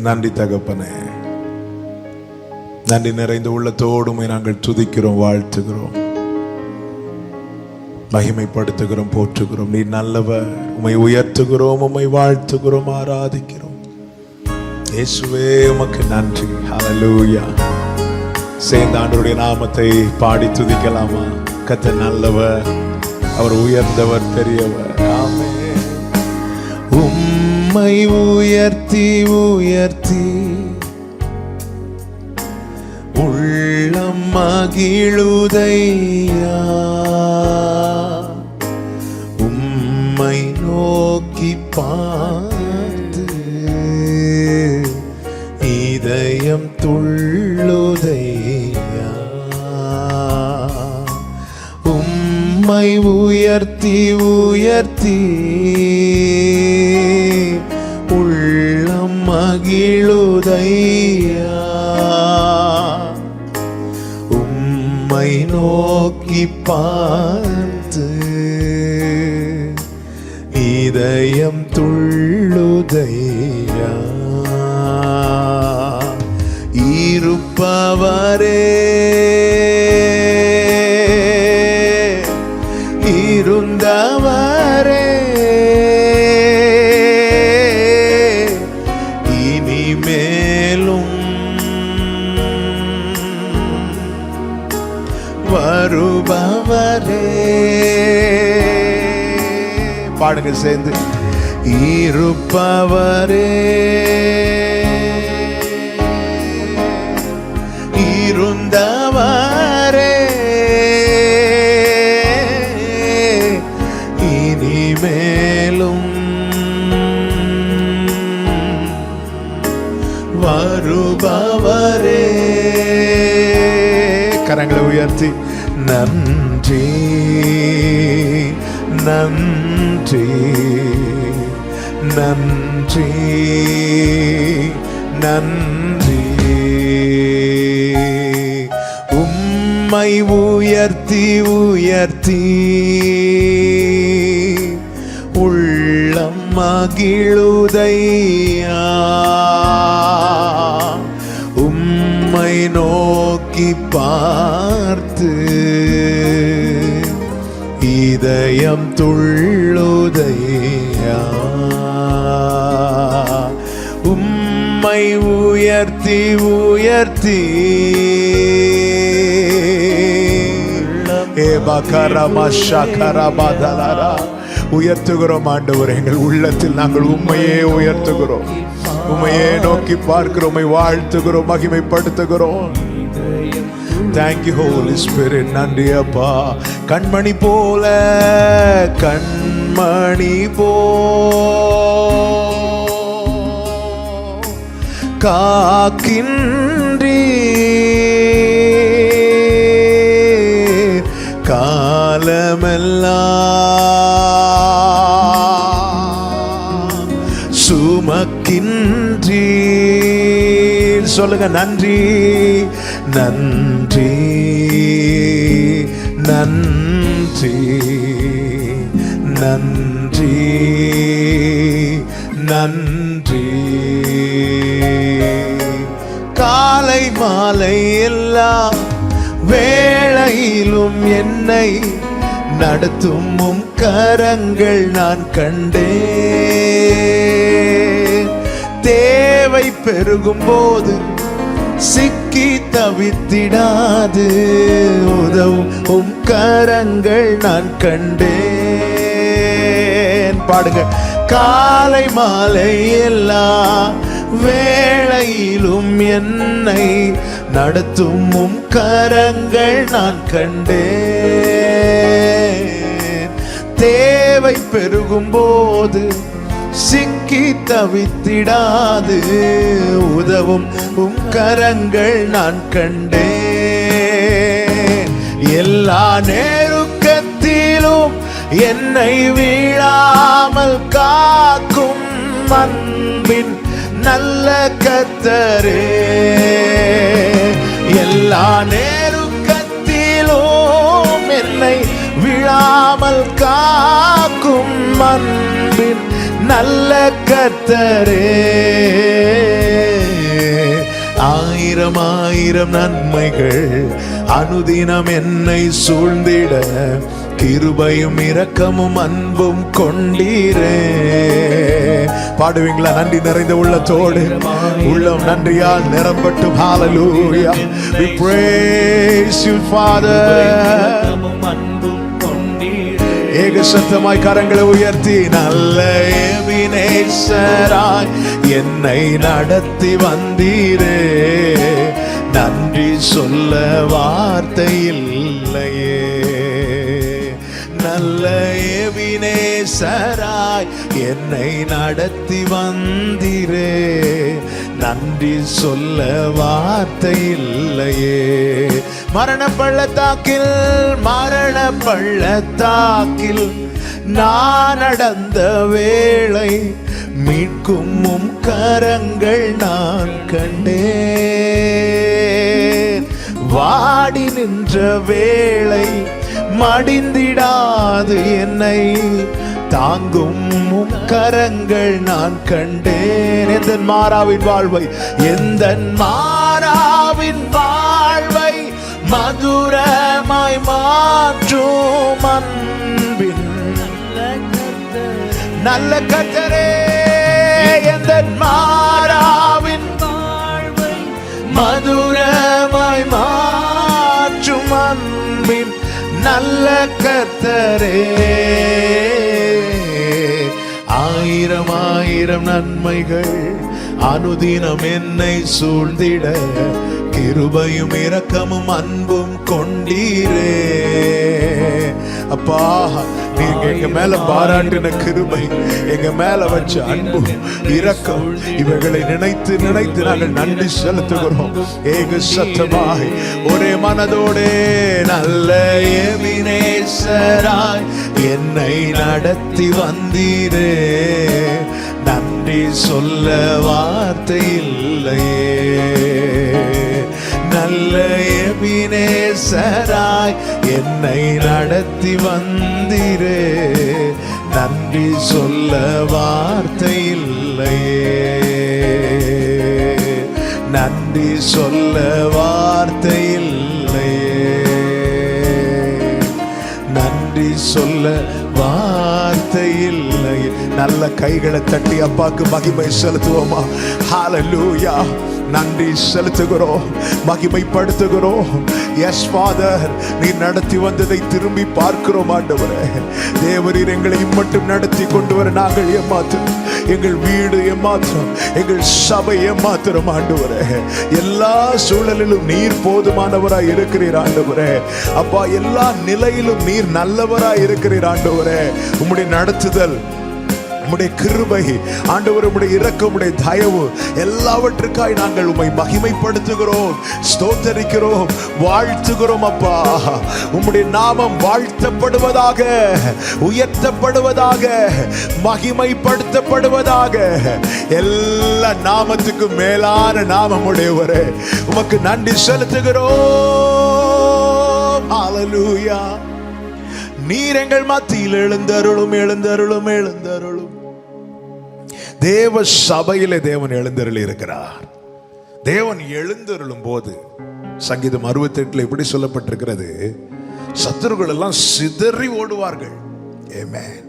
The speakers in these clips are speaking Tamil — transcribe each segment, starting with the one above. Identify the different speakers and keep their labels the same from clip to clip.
Speaker 1: நன்றி தகப்பனே, நன்றி நிறைந்த உள்ளத்தோடுமை நாங்கள் துதிக்கிறோம், வாழ்த்துகிறோம், மகிமைப்படுத்துகிறோம், போற்றுகிறோம். நீ நல்லவர், உம்மை உயர்த்துகிறோம், உம்மை வாழ்த்துகிறோம், ஆராதிக்கிறோம். இயேசுவே உமக்கு நன்றி. ஹல்லேலூயா. சேர்ந்த ஆண்டவருடைய நாமத்தை பாடி துதிக்கலாமா? கர்த்தர் நல்லவர், அவர் உயர்ந்தவர், பெரியவர். ஆமென். உம்மை உயர்த்தி உயர்த்தி உள்ளம் மகிழுதையா, உம்மை நோக்கி பார்த்து இதயம் துள்ளுதையா. உம்மை உயர்த்தி உயர்த்தி உள்ளம் மகிழுதையா, உம்மை நோக்கி பார்த்து இதயம் துள்ளுதையா. இருப்பவரே, இருந்தவரே, இனிமேலும் வருபவரே. பாடுங்க சேர்ந்து. இருப்பவரே, இருந்தவரே, இனிமேலும் வருபவரே. கரங்களை உயர்த்தி நன்றி நன்றி நன்றி நன்றி. உம்மை உயர்த்தி உயர்த்தி உள்ளம் மகிழுதையா, உம்மை நோக்கி பார்த்து இதயம் துள்ளுதையா. உம்மை உயர்த்தி உயர்த்தி உயர்த்துகிறோம் ஆண்டவர். எங்கள் உள்ளத்தில் நாங்கள் உம்மையே உயர்த்துகிறோம், உம்மையே நோக்கி பார்க்கிறோம், உம்மை வாழ்த்துகிறோம், மகிமைப்படுத்துகிறோம். Thank you Holy Spirit. நன்றி அப்பா. கண்மணி போல கண்மணி போ காக்கின்றீ, காலமெல்லாம் சுமக்கின்றீர். சொல்லுங்க நன்றி நன்றி நன்றி நன்றி நன்றி. காலை மாலை எல்லா வேளையிலும் என்னை நடத்தும் உம் கரங்கள் நான் கண்டேன். தேவை பெருகும் போது சிக்கி தவித்திடாது உதவும் உம் கரங்கள் நான் கண்டேன். பாடுங்க. காலை மாலை எல்லா வேளையிலும் என்னை நடத்தும் உம் கரங்கள் நான் கண்டேன். தேவை பெருகும் போது சிக்கி தவித்திடாது உதவும் உம் கரங்கள் நான் கண்டேன். எல்லா நெருக்கத்திலும் என்னை வீழாமல் காக்கும் அன்பின் நல்ல கர்த்தரே. எல்லா நேருக்கத்திலும் என்னை விழாமல் காக்கும் அன்பின் நல்ல கர்த்தரே. ஆயிரம் ஆயிரம் நன்மைகள் அனுதினம் என்னை சூழ்ந்திட கிருபையும் இரக்கமும் அன்பும் கொண்டீரே. பாடுவீங்களா? நன்றி நிறைந்த உள்ளத்தோடு, உள்ளம் நன்றியால் நிரம்பட்டும். Hallelujah, we praise you Father. ஏக சத்தமாய் கரங்களை உயர்த்தி, நல்ல எபினேசராய் என்னை நடத்தி வந்தீரே, நன்றி சொல்ல வார்த்தை இல்லையே. நல்ல எபினேசராய் என்னை நடத்தி வந்தீரே, நன்றி சொல்ல வார்த்தை இல்லையே. மரண பள்ளத்தாக்கில் நான் நடந்த வேளை மீட்கும் கரங்கள் நான் கண்டேன். வாடி நின்ற வேளை மடிந்திடாது என்னை தாங்கும் கரங்கள் நான் கண்டேன். எந்த மாறாவின் வாழ்வை மதுரமாய் மாற்றும் அன்பின் நல்ல கர்த்தரே. எந்த மாறாவின் வாழ்வை மதுரமாய் மாற்றும் அன்பின் நல்ல கர்த்தரே. ஆயிரம் ஆயிரம் நன்மைகள் அனுதினம் என்னை சூழ்ந்திட கிருபையும் இரக்கமும் அன்பும் கொண்டீரே. அப்பா, நீங்க எங்க மேல பாராட்டின கிருபை, எங்க மேல வச்ச அன்பு இரக்கம், இவைகளை நினைத்து நினைத்து நாங்கள் நன்றி செலுத்துகிறோம். ஏக சத்தமாய் ஒரே மனதோடே, நல்ல எபினேசராய் என்னை நடத்தி வந்தீரே, நன்றி சொல்ல வார்த்தை இல்லையே. நல்ல எபினேசராய் என்னை நடத்தி வந்தீரே, நன்றி சொல்ல வார்த்தை இல்லையே. நன்றி சொல்ல வார்த்தை இல்லையே. நன்றி சொல்ல வார்த்தை இல்லையே. நல்ல கைகளை தட்டி அப்பாக்கு மகிமை செலுத்துவோமா? ஹalleluya, நன்றி செலுத்துகிறோம், மகிமைப்படுத்துகிறோம். எஸ் ஃபாதர், நீ நடத்தி வந்ததை திரும்பி பார்க்கிறோம் ஆண்டவரே. தேவரீர் எங்களை இம்மட்டும் நடத்தி கொண்டு வர நாங்கள் ஏமாத்திரம், எங்கள் வீடு ஏமாத்திரம், எங்கள் சபை ஏமாத்திரம் ஆண்டவரே. எல்லா சூழலிலும் நீர் போதுமானவராய் இருக்கிறீர் ஆண்டவரே. அப்பா, எல்லா நிலையிலும் நீர் நல்லவராய் இருக்கிறீர் ஆண்டவரே. உம்முடைய நடத்துதல், உம்முடைய கிருபை ஆண்டவர், உம்முடைய இரக்கம், உம்முடைய தயவு எல்லாவற்றுக்காய் நாங்கள் உம்மை மகிமைப்படுத்துகிறோம், ஸ்தோத்தரிக்கிறோம், வாழ்த்துகிறோம். அப்பா, உம்முடைய நாமம் வாழ்த்தப்படுவதாக, உயர்த்தப்படுவதாக, மகிமைப்படுத்தப்படுவதாக. எல்லா நாமத்துக்கும் மேலான நாமம் உடையவரே, உமக்கு நன்றி செலுத்துகிறோம். ஹalleluya. நீர் எங்கள் மத்தியில் எழுந்தருளும், எழுந்தருளும், எழுந்தருளும். தேவ சபையிலே தேவன் எழுந்தருளி இருக்கிறார். தேவன் எழுந்தருளும் போது சங்கீதம் 68 இப்படி சொல்லப்பட்டிருக்கிறது, சத்துருக்கள் எல்லாம் சிதறி ஓடுவார்கள். ஆமென்.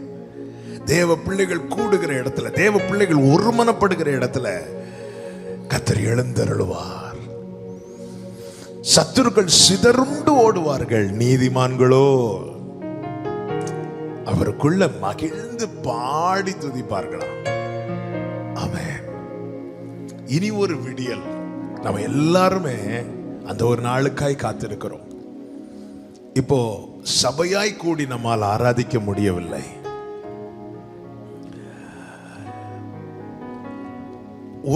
Speaker 1: தேவ பிள்ளைகள் கூடுகிற இடத்துல, தேவ பிள்ளைகள் ஒருமனப்படுகிற இடத்துல கர்த்தர் எழுந்தருளுவார். சத்துருக்கள் சிதறுண்டு ஓடுவார்கள், நீதிமான்களோ அவருக்குள்ள மகிழ்ந்து பாடி துதிப்பார்களாம். ஆமென். இனி ஒரு விடியல். நம்ம எல்லாருமே அந்த ஒரு நாளுக்காய் காத்திருக்கிறோம். இப்போ சபையாய் கூடி நம்மால் ஆராதிக்க முடியவில்லை.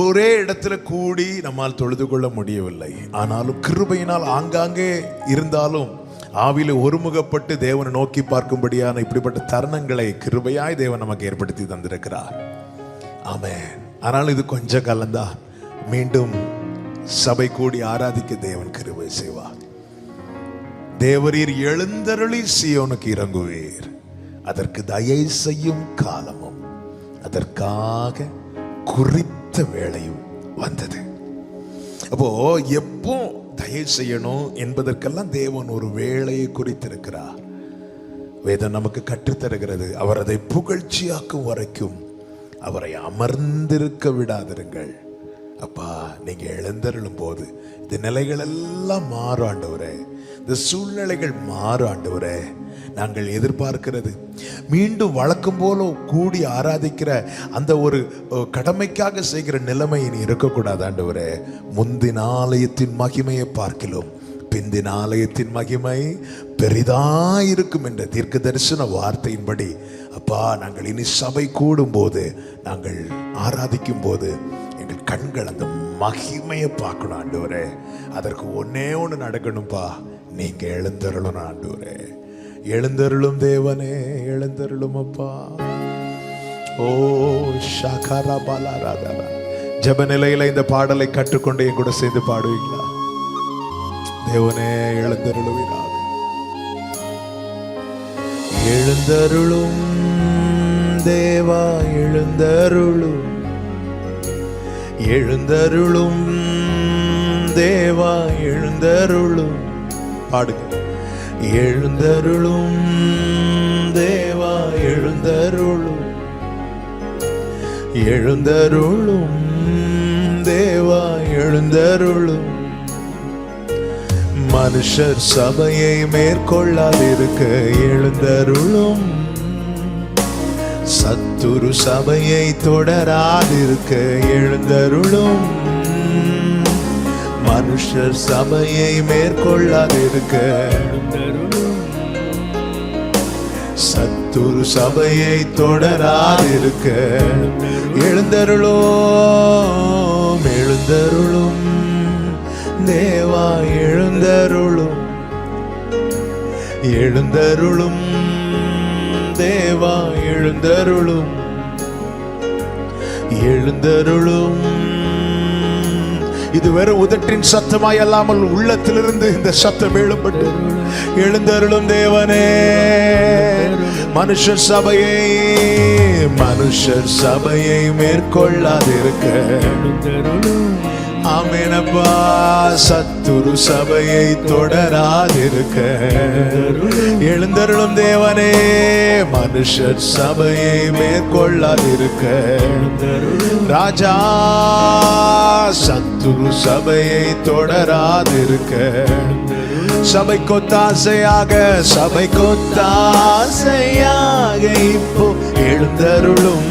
Speaker 1: ஒரே இடத்துல கூடி நம்மால் தொழுது கொள்ள முடியவில்லை. ஆனாலும் கிருபையினால் ஆங்காங்கே இருந்தாலும் ஆவில ஒருமுகப்பட்டு தேவனை நோக்கி பார்க்கும்படியான இப்படிப்பட்ட தருணங்களை கிருபையாய் தேவன் நமக்கு ஏற்படுத்தி தந்திருக்கிறார். ஆமென். ஆனால் இது கொஞ்ச காலம்தான். மீண்டும் சபை கூடி ஆராதிக்க தேவன் கிருபை செய்வார். தேவரீர் எழுந்தருளி சீயோனுக்கு இறங்குவீர். அதற்கு தயை செய்யும் காலமும் அதற்காக குறித்த வேளையும் வந்தது. அப்போ எப்போ தயவு செய்யணும் என்பதற்கெல்லாம் தேவன் ஒரு வேளையை குறித்திருக்கிறார். வேதம் நமக்கு கற்றுத்தருகிறது, அவர் அதை புகழ்ச்சியாக்கும் வரைக்கும் அவரை அமர்ந்திருக்க விடாதிருங்கள். அப்பா, நீங்க எழுந்தருளும் போது இந்த நிலைகள் எல்லாம் மாறும் ஆண்டவரே, இந்த சூழ்நிலைகள் மாறும் ஆண்டவரே. நாங்கள் எதிர்பார்க்கிறது மீண்டும் வழக்கம் போல கூடி ஆராதிக்கிற அந்த ஒரு கடமைக்காக செய்கிற நிலைமை இனி இருக்கக்கூடாது ஆண்டவரே. முந்தின ஆலயத்தின் மகிமையை பார்க்கிறோம், பிந்தின ஆலயத்தின் மகிமை பெரிதாயிருக்கும் என்ற தீர்க்க தரிசன வார்த்தையின்படி அப்பா, நாங்கள் இனி சபை கூடும் போது, நாங்கள் ஆராதிக்கும் போது எங்கள் கண்கள் அந்த மகிமையை பார்க்கணும் ஆண்டவரே. அதற்கு ஒன்னே ஒன்று நடக்கணும்பா, நீங்க எழுந்தருளும் ஆண்டவரே. எழுந்தருளும் தேவனே, எழுந்தருளும் அப்பா. ஓ ஷாகாரா பாலா ராதா. ஜெப நிலையில இந்த பாடலை கற்றுக்கொண்டு என் கூட சேர்ந்து பாடுவீங்களா? தேவனே எழுந்தருளுவீராக. எழுந்தருளும் தேவா எழுந்தருளும், எழுந்தருளும் தேவா எழுந்தருளும். பாடுங்க. எழுந்தருளும் தேவா எழுந்தருளும், எழுந்தருளும் தேவா எழுந்தருளும். மனுஷர் சபையை மேற்கொள்ளாதிருக்க எழுந்தருளும், சத்துரு சபையை தொடராதிருக்க எழுந்தருளும். மனுஷர் சபையை மேற்கொள்ளாதிருக்க, சத்துரு சபையை தொடராதிருக்க எழுந்தருளும், எழுந்தருளும் தேவா எழுந்தருளும், எழுந்தருளும் தேவா எழுந்தருளும், எழுந்தருளும். இது வெறும் உதட்டின் சத்தமாய் அல்லாமல் உள்ளத்திலிருந்து இந்த சத்தம் எழும்பட்டு, எழுந்தருளும் தேவனே. மனுஷர் சபையை, மனுஷர் சபையை மேற்கொள்ளாதிருக்க ஆமெனப்பா, சத்துரு சபையை தொடராதிருக்க எழுந்தருளும் தேவனே. மனுஷர் சபையை மேற்கொள்ளாதிருக்க ராஜா, சத்துரு சபையை தொடராதிருக்க. சபை கொத்தாசையாக, சபை கொத்தாசையாக இப்போ எழுந்தருளும்.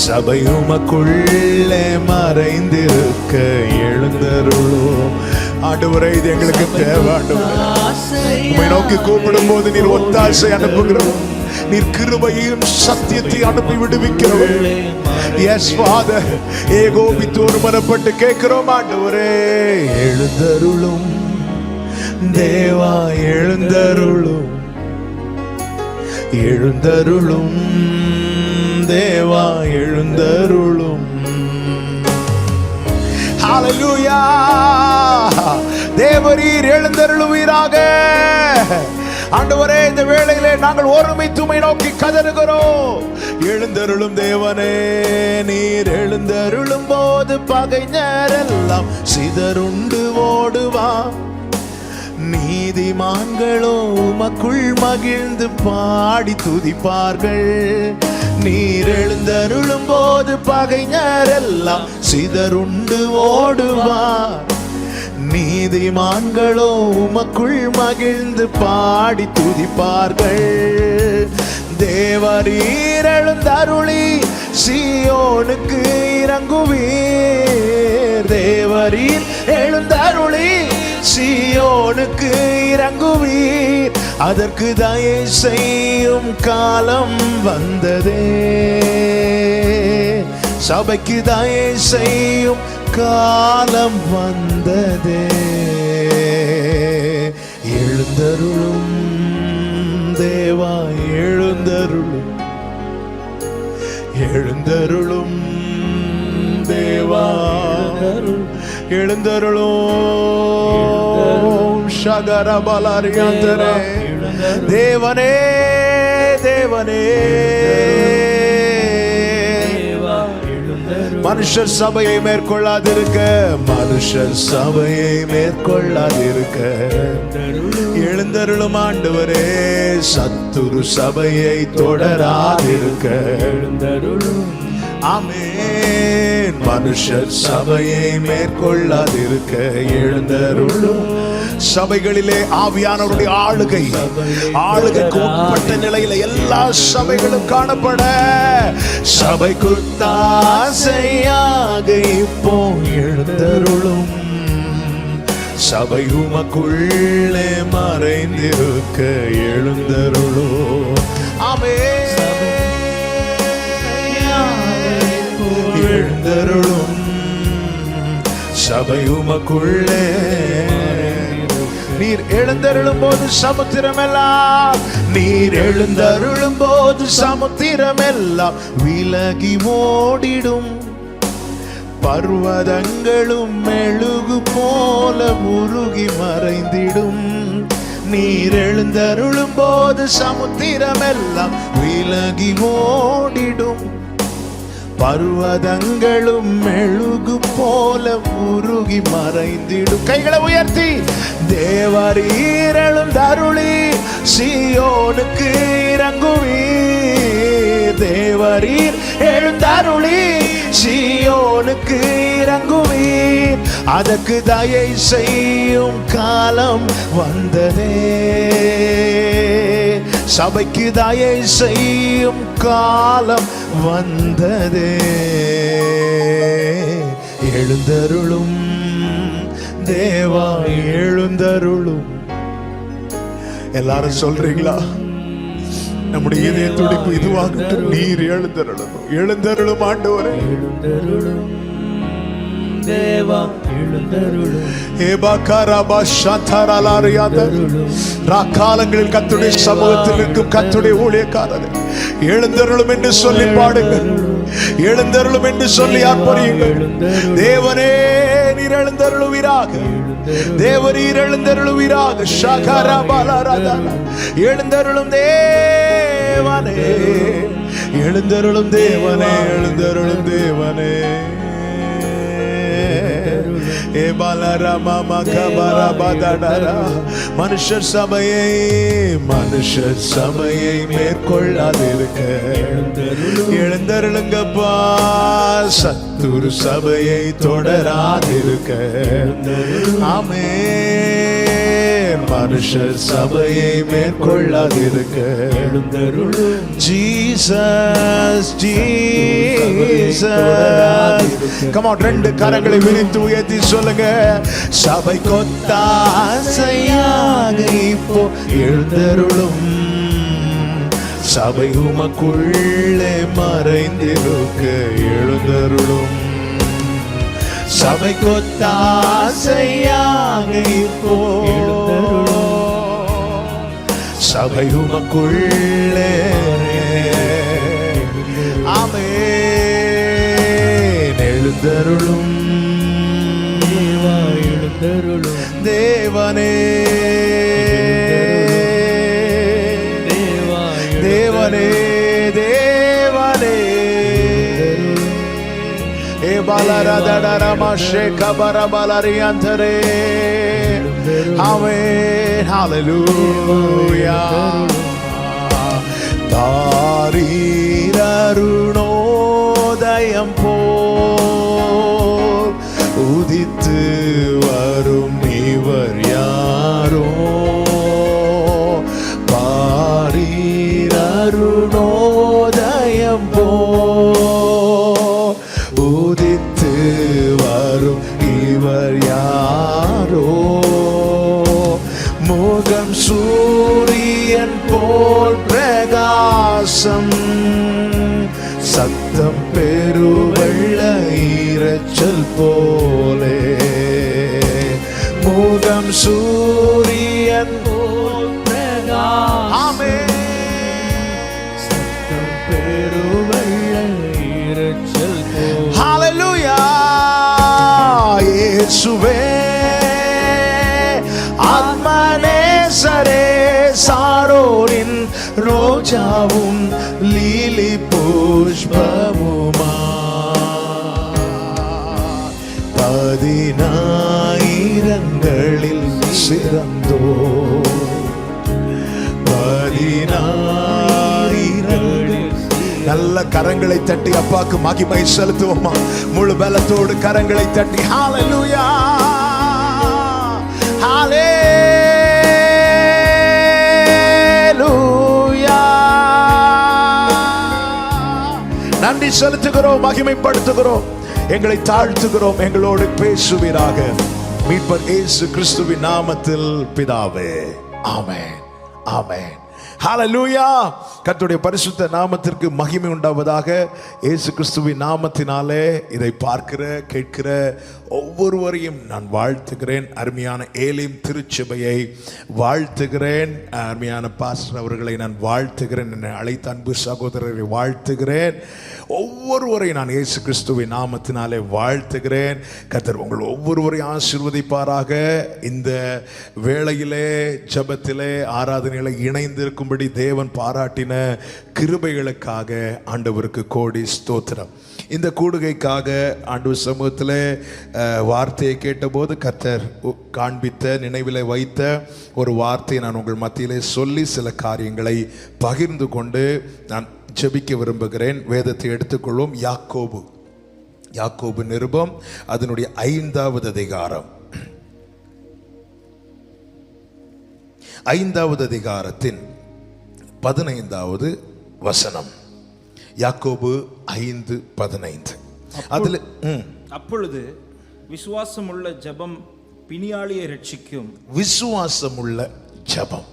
Speaker 1: சபை உமக்குள்ளே மறைந்திருக்க எழுந்தருளும். ஆண்டவரே, இது எங்களுக்கு தேவை ஆண்டவரே. உம்மை நோக்கி கூப்பிடும் போது நீர் ஒத்தாசை அனுப்புகிறவர், நீர் கிருபையையும் சத்தியத்தை அனுப்பி விடுவிக்கிறவர். எஸ் ஃபாதர், ஏகோபித்து ஒருமனப்பட்டு கேட்கிறோம் ஆண்டவரே. எழுந்தருளும் தேவா எழுந்தருளும், எழுந்தருளும் தேவா எழுந்தருளும். ஹல்லேலூயா. தேவரீர் எழுந்தருளுவீராக. ஆண்டவரே, இந்த வேளையிலே நாங்கள் ஒருமித்து உம்மை நோக்கி கதறுகிறோம். எழுந்தருளும் தேவனே, நீர் எழுந்தருளும் போது பகைஞரெல்லாம் சிதறுண்டு ஓடுவா. நீதிமான்களோ உமக்குள் மகிழ்ந்து பாடி துதிப்பார்கள். நீர் எழுந்தருளும் போது பகைஞரெல்லாம் சிதறுண்டு ஓடுவார். நீதிமான்களோ உமக்குள் மகிழ்ந்து பாடி துதிப்பார்கள். தேவரீர் எழுந்தருளி சீயோனுக்கு இறங்குவீர். தேவரீர் எழுந்தருளி சீயோனுக்கு இறங்குவீர். அதற்கு தயை செய்யும் காலம் வந்ததே. சபைக்கு தயை செய்யும் காலம் வந்ததே. எழுந்தருளும் தேவா எழுந்தருளும், எழுந்தருளும் தேவா எழுந்தருளும். ஷகரபலரியாந்தரே. தேவனே, தேவனே, மனுஷர் சபையை மேற்கொள்ளாதிருக்க, மனுஷர் சபையை மேற்கொள்ளாதிருக்க எழுந்தருளும் ஆண்டவரே. சத்துரு சபையை தொடராதிருக்க எழுந்தருளும். ஆமென். மனுஷர் சபையை மேற்கொள்ளாதிருக்க எழுந்தருளும். சபைகளிலே ஆவியானவருடைய ஆளுகைக்கு உட்பட்ட நிலையில எல்லா சபைகளும் காணப்பட சபைக்குத்தாசையாக இப்போ எழுந்தருளும். சபை உமக்குள்ளே மறைந்திருக்க எழுந்தருளும். ஆமென். எழுந்தருளும். சபை உமக்குள்ளே நீர் எழுந்தருளும் போது சமுத்திரமெல்லாம், நீர் எழுந்தருளும் போது சமுத்திரமெல்லாம் விலகி ஓடிடும். பர்வதங்களும் மெழுகு போல உருகி மறைந்திடும். நீர் எழுந்தருளும் போது சமுத்திரமெல்லாம் விலகி ஓடிடும். பர்வதங்களும் மெழுகு போல உருகி மறைந்திடும். கைகளை உயர்த்தி தேவரீர் எழுந்தருளி சீயோனுக்கு இறங்குவீர். தேவரீர் எழுந்தருளி சீயோனுக்கு இறங்குவீர். அதற்கு தயை செய்யும் காலம் வந்ததே. சபைக்கு தயை செய்யும் காலம் வந்ததே. எழுந்தருளும் தேவா எழுந்தருளும். எல்லாரும் சொல்றீங்களா? நம்முடைய இதய துடிப்பு இதுவாகட்டும். நீர் எழுந்தருளும். எழுந்தருளும் ஆண்டவரே. எழுந்தருளும் தேவா எழுந்தருளும். காலங்களில் கர்த்தருடைய சமூகத்தில் இருக்கும் கர்த்தருடைய ஊழியக்காரரே எழுந்தருளும் என்று சொல்லி பாடுங்கள். எழுந்தருளும் என்று சொல்லி ஆர்ப்பரியுங்கள். தேவனே நீர் எழுந்தருளுவீராக. தேவரீர் எழுந்தருளுவீராக. எழுந்தருளும் தேவனே. எழுந்தருளும் தேவனே. எழுந்தருளும் தேவனே. மனுஷர் சபையை மேற்கொள்ளாதிருக்க எழுந்தருளுங்கப்பா. சத்துரு சபையை தொடராதிருக்க. ஆமென். மனுஷர் சபையை மேற்கொள்ளாதிருக்க எழுந்தருளும். Jesus Jesus. கம் ஆன், ரெண்டு கரங்களை விரித்து உயர்த்தி சொல்லுங்க. சபை கொத்தாசையாக இப்போ எழுந்தருளும். சபை உமக்குள்ளே மறைந்திருக்க எழுந்தருளும். சபை கொத்தாசையாக இப்போ சபை உமக்குள்ளே. ஆமென். எழுந்தருளும் தேவனே. தேவனே தேவனே. ஏ பாலரதடரமஷே கபரபலரியந்தரே. ஆமென். ஹalleluya. தாரீரருணோதயம் போல் உதித்து வரும் இவர் யாரோ. பாரீரருணோதயம் போல் உதித்து வரும் இவர் யாரோ. முகம் சூரியன் போல் பிரகாசம். சத்தம் பெருவெள்ள இரைச்சல் போலே. முகம் சூரியன் போல் பிரகாசம். ஆமென். சத்தம் பெருவெள்ள இரைச்சல் போலே. ஹalleluya. இயேசுவே ஆத்மநேசரே. சாரோனின் ரோஜாவும் லீலி புஷ்பமுமா. பதினாயிரங்களில் சிறந்தோ, நல்ல கரங்களை தட்டி அப்பாக்கு மகிமை செலுத்துவோமா? முழு பலத்தோடு கரங்களை தட்டி ஹalleluya, ஹalleluya. நன்றி செலுத்துகிறோம், மகிமைப்படுத்துகிறோம், எங்களை தாழ்த்துகிறோம். எங்களோடு பேசுவீராக மீட்பர் இயேசு கிறிஸ்துவின் நாமத்தில் பிதாவே, ஆமென், ஆமென், ஹalleluya. கர்த்தருடைய பரிசுத்த நாமத்திற்கு மகிமை உண்டாவதாக. இயேசு கிறிஸ்துவின் நாமத்தினாலே இதை பார்க்கிற கேட்கிற ஒவ்வொருவரையும் நான் வாழ்த்துகிறேன். அருமையான ஏலிம் திருச்சபையை வாழ்த்துகிறேன். அருமையான பாஸ்டர் அவர்களை நான் வாழ்த்துகிறேன். என்னை அழைத்த அன்பு சகோதரரை வாழ்த்துகிறேன். ஒவ்வொருவரையும் நான் இயேசு கிறிஸ்துவின் நாமத்தினாலே வாழ்த்துகிறேன். கர்த்தர் உங்கள் ஒவ்வொருவரையும் ஆசீர்வதிப்பாராக. இந்த வேளையிலே ஜெபத்திலே ஆராதனையிலே இணைந்திருக்கும்படி தேவன் பாராட்டின கிருபைகளுக்காக ஆண்டவருக்கு கோடி ஸ்தோத்திரம். இந்த கூடுகைக்காக ஆண்டவர் சமூகத்தில் வார்த்தையை கேட்டபோது கர்த்தர் காண்பித்த நினைவில் வைத்த ஒரு வார்த்தையை நான் உங்கள் மத்தியிலே சொல்லி சில காரியங்களை பகிர்ந்து கொண்டு நான் ஜெபிக்க விரும்புகிறேன். வேதத்தை எடுத்துக்கொள்வோம். யாக்கோபு நிருபம் அதனுடைய 5வது அதிகாரம், 5வது அதிகாரத்தின் 15வது வசனம். யாக்கோபு 5:15. அதுல
Speaker 2: அப்பொழுது விசுவாசமுள்ள ஜெபம் பிணியாளியை ரட்சிக்கும்.
Speaker 1: விசுவாசமுள்ள ஜெபம்,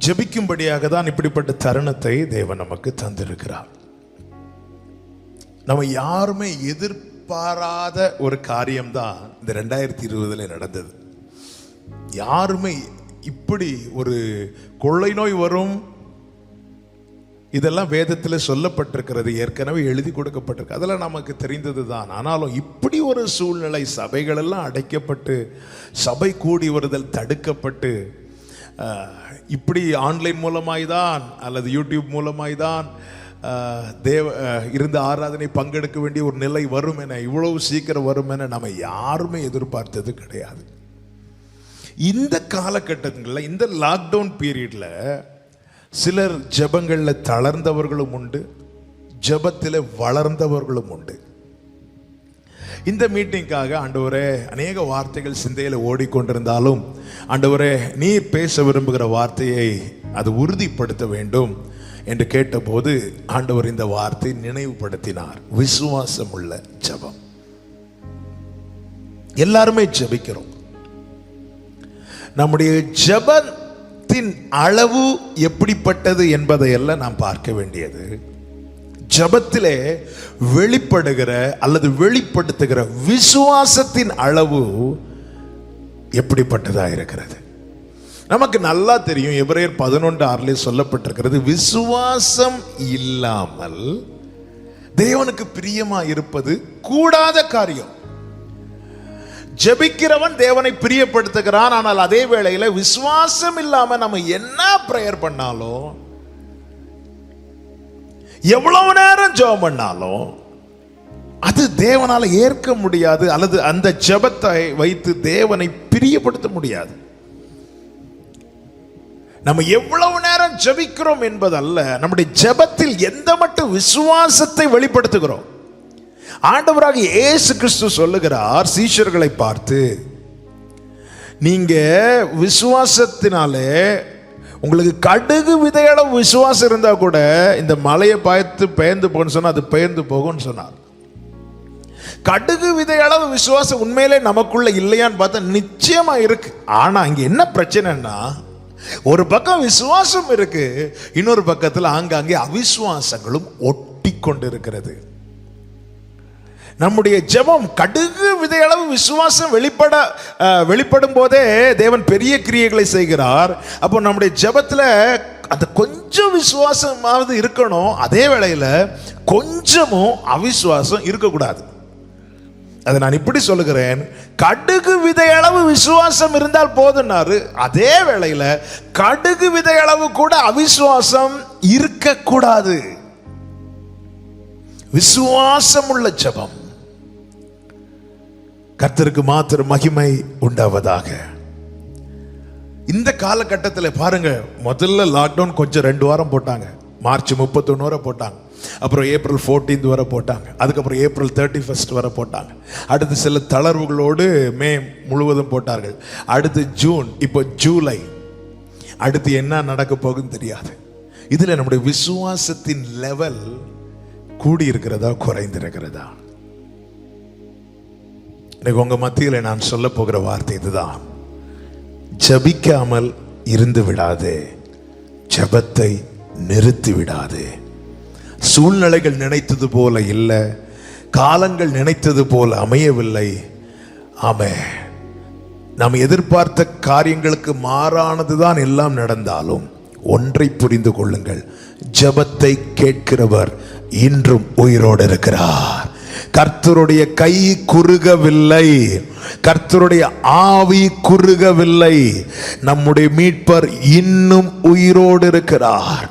Speaker 1: ஜெபிக்கும்படியாக தான் இப்படிப்பட்ட தருணத்தை தேவன் நமக்கு தந்திருக்கிறார். நம்ம யாருமே எதிர்பாராத ஒரு காரியம்தான் இந்த 2020 நடந்தது. யாருமே இப்படி ஒரு கொள்ளை நோய் வரும், இதெல்லாம் வேதத்தில் சொல்லப்பட்டிருக்கிறது, ஏற்கனவே எழுதி கொடுக்கப்பட்டிருக்கு, அதெல்லாம் நமக்கு தெரிந்தது தான். ஆனாலும் இப்படி ஒரு சூழ்நிலை, சபைகள் எல்லாம் அடைக்கப்பட்டு, சபை கூடி வருதல் தடுக்கப்பட்டு, இப்படி ஆன்லைன் மூலமாய்தான் அல்லது யூடியூப் மூலமாய்தான் இருந்த ஆராதனை பங்கெடுக்க வேண்டிய ஒரு நிலை வரும் என, இவ்வளவு சீக்கிரம் வரும் என நம்ம யாருமே எதிர்பார்த்தது கிடையாது. இந்த காலகட்டங்களில், இந்த லாக்டவுன் பீரியட்ல சிலர் ஜெபங்களில் தளர்ந்தவர்களும் உண்டு, ஜெபத்தில் வளர்ந்தவர்களும் உண்டு. இந்த மீட்டிங்காக ஆண்டவரே அநேக வார்த்தைகள் சிந்தையில் ஓடிக்கொண்டிருந்தாலும், ஆண்டவரே நீர் பேச விரும்புகிற வார்த்தையை அது உறுதிப்படுத்த வேண்டும் என்று கேட்டபோது ஆண்டவர் இந்த வார்த்தை நினைவுபடுத்தினார். விசுவாசம் உள்ள ஜெபம். எல்லாருமே ஜெபிக்கிறோம். நம்முடைய ஜெபத்தின் அளவு எப்படிப்பட்டது என்பதை எல்லாம் நாம் பார்க்க வேண்டியது. ஜெபத்திலே வெளிப்படுகிற அல்லது வெளிப்படுத்துகிற விசுவாசத்தின் அளவு எப்படிப்பட்டதா இருக்கிறது நமக்கு நல்லா தெரியும். எபிரேயர் 11:6 சொல்லப்பட்டிருக்கிறது, விசுவாசம் இல்லாமல் தேவனுக்கு பிரியமா இருப்பது கூடாத காரியம். ஜெபிக்கிறவன் தேவனை பிரியப்படுத்துகிறான். ஆனால் அதே வேளையில விசுவாசம் இல்லாம நம்ம என்ன பிரேயர் பண்ணாலும், எவ்வளவு நேரம் ஜெபம் பண்ணாலும் அது தேவனால ஏற்க முடியாது, அல்லது அந்த ஜெபத்தை வைத்து தேவனை பிரியப்படுத்த முடியாது. நம்ம எவ்வளவு நேரம் ஜெபிக்கிறோம் என்பதல்ல, நம்முடைய ஜெபத்தில் எந்த மட்டும் விசுவாசத்தை வெளிப்படுத்துகிறோம். ஆண்டவராக இயேசு கிறிஸ்து சொல்லுகிறார் சீஷர்களை பார்த்து, நீங்க விசுவாசத்தினாலே, உங்களுக்கு கடுகு விதையளவு விசுவாசம் இருந்தா கூட இந்த மலையை பார்த்து பெயர்ந்து போன்னு சொன்னா அது பெயர்ந்து போகும்னு சொன்னார். கடுகு விதையளவு விசுவாசம் உண்மையிலே நமக்குள்ள இல்லையான்னு பார்த்தா நிச்சயமா இருக்கு. ஆனா இங்க என்ன பிரச்சனைன்னா, ஒரு பக்கம் விசுவாசம் இருக்கு, இன்னொரு பக்கத்தில் ஆங்காங்கே அவிசுவாசங்களும் ஒட்டி கொண்டிருக்கிறது. நம்முடைய ஜெபம் கடுகு விதையளவு விசுவாசம் வெளிப்படும் போதே தேவன் பெரிய கிரியைகளை செய்கிறார். அப்போ நம்முடைய ஜெபத்துல அந்த கொஞ்சம் விசுவாசமாவது இருக்கணும், அதே வேளையில கொஞ்சமும் அவிசுவாசம் இருக்கக்கூடாது. அதை நான் இப்படி சொல்லுகிறேன், கடுகு விதையளவு விசுவாசம் இருந்தால் போதுன்னாரு, அதே வேளையில கடுகு விதையளவு கூட அவிசுவாசம் இருக்கக்கூடாது. விசுவாசம் உள்ள ஜெபம், கர்த்தருக்கு மாத்திரம் மகிமை உண்டாவதாக. இந்த காலகட்டத்தில் பாருங்க, முதல்ல லாக்டவுன் கொஞ்சம் 2 வாரம் போட்டாங்க. மார்ச் 31 வரை போட்டாங்க. அப்புறம் ஏப்ரல் 14 வரை போட்டாங்க. அதுக்கப்புறம் ஏப்ரல் 31 வரை போட்டாங்க. அடுத்து சில தளர்வுகளோடு மே முழுவதும் போட்டார்கள். அடுத்து ஜூன், இப்போ ஜூலை. அடுத்து என்ன நடக்க போகுன்னு தெரியாது. இதுல நம்முடைய விசுவாசத்தின் லெவல் கூடி இருக்கிறதா குறைந்திருக்கிறதா? இன்னைக்கு உங்க மத்தியில நான் சொல்ல போகிற வார்த்தை இதுதான். ஜபிக்காமல் இருந்து விடாதே, ஜபத்தை நிறுத்தி விடாதே. சூழ்நிலைகள் நினைத்தது போல இல்லை, காலங்கள் நினைத்தது போல அமையவில்லை. ஆமென். நாம் எதிர்பார்த்த காரியங்களுக்கு மாறானதுதான் எல்லாம் நடந்தாலும் ஒன்றை புரிந்து கொள்ளுங்கள், ஜபத்தை கேட்கிறவர் இன்றும் உயிரோடு இருக்கிறார். கர்த்தருடைய கை குறுகவில்லை, கர்த்தருடைய ஆவி குறுகவில்லை. நம்முடைய மீட்பர் இன்னும் உயிரோடு இருக்கிறார்.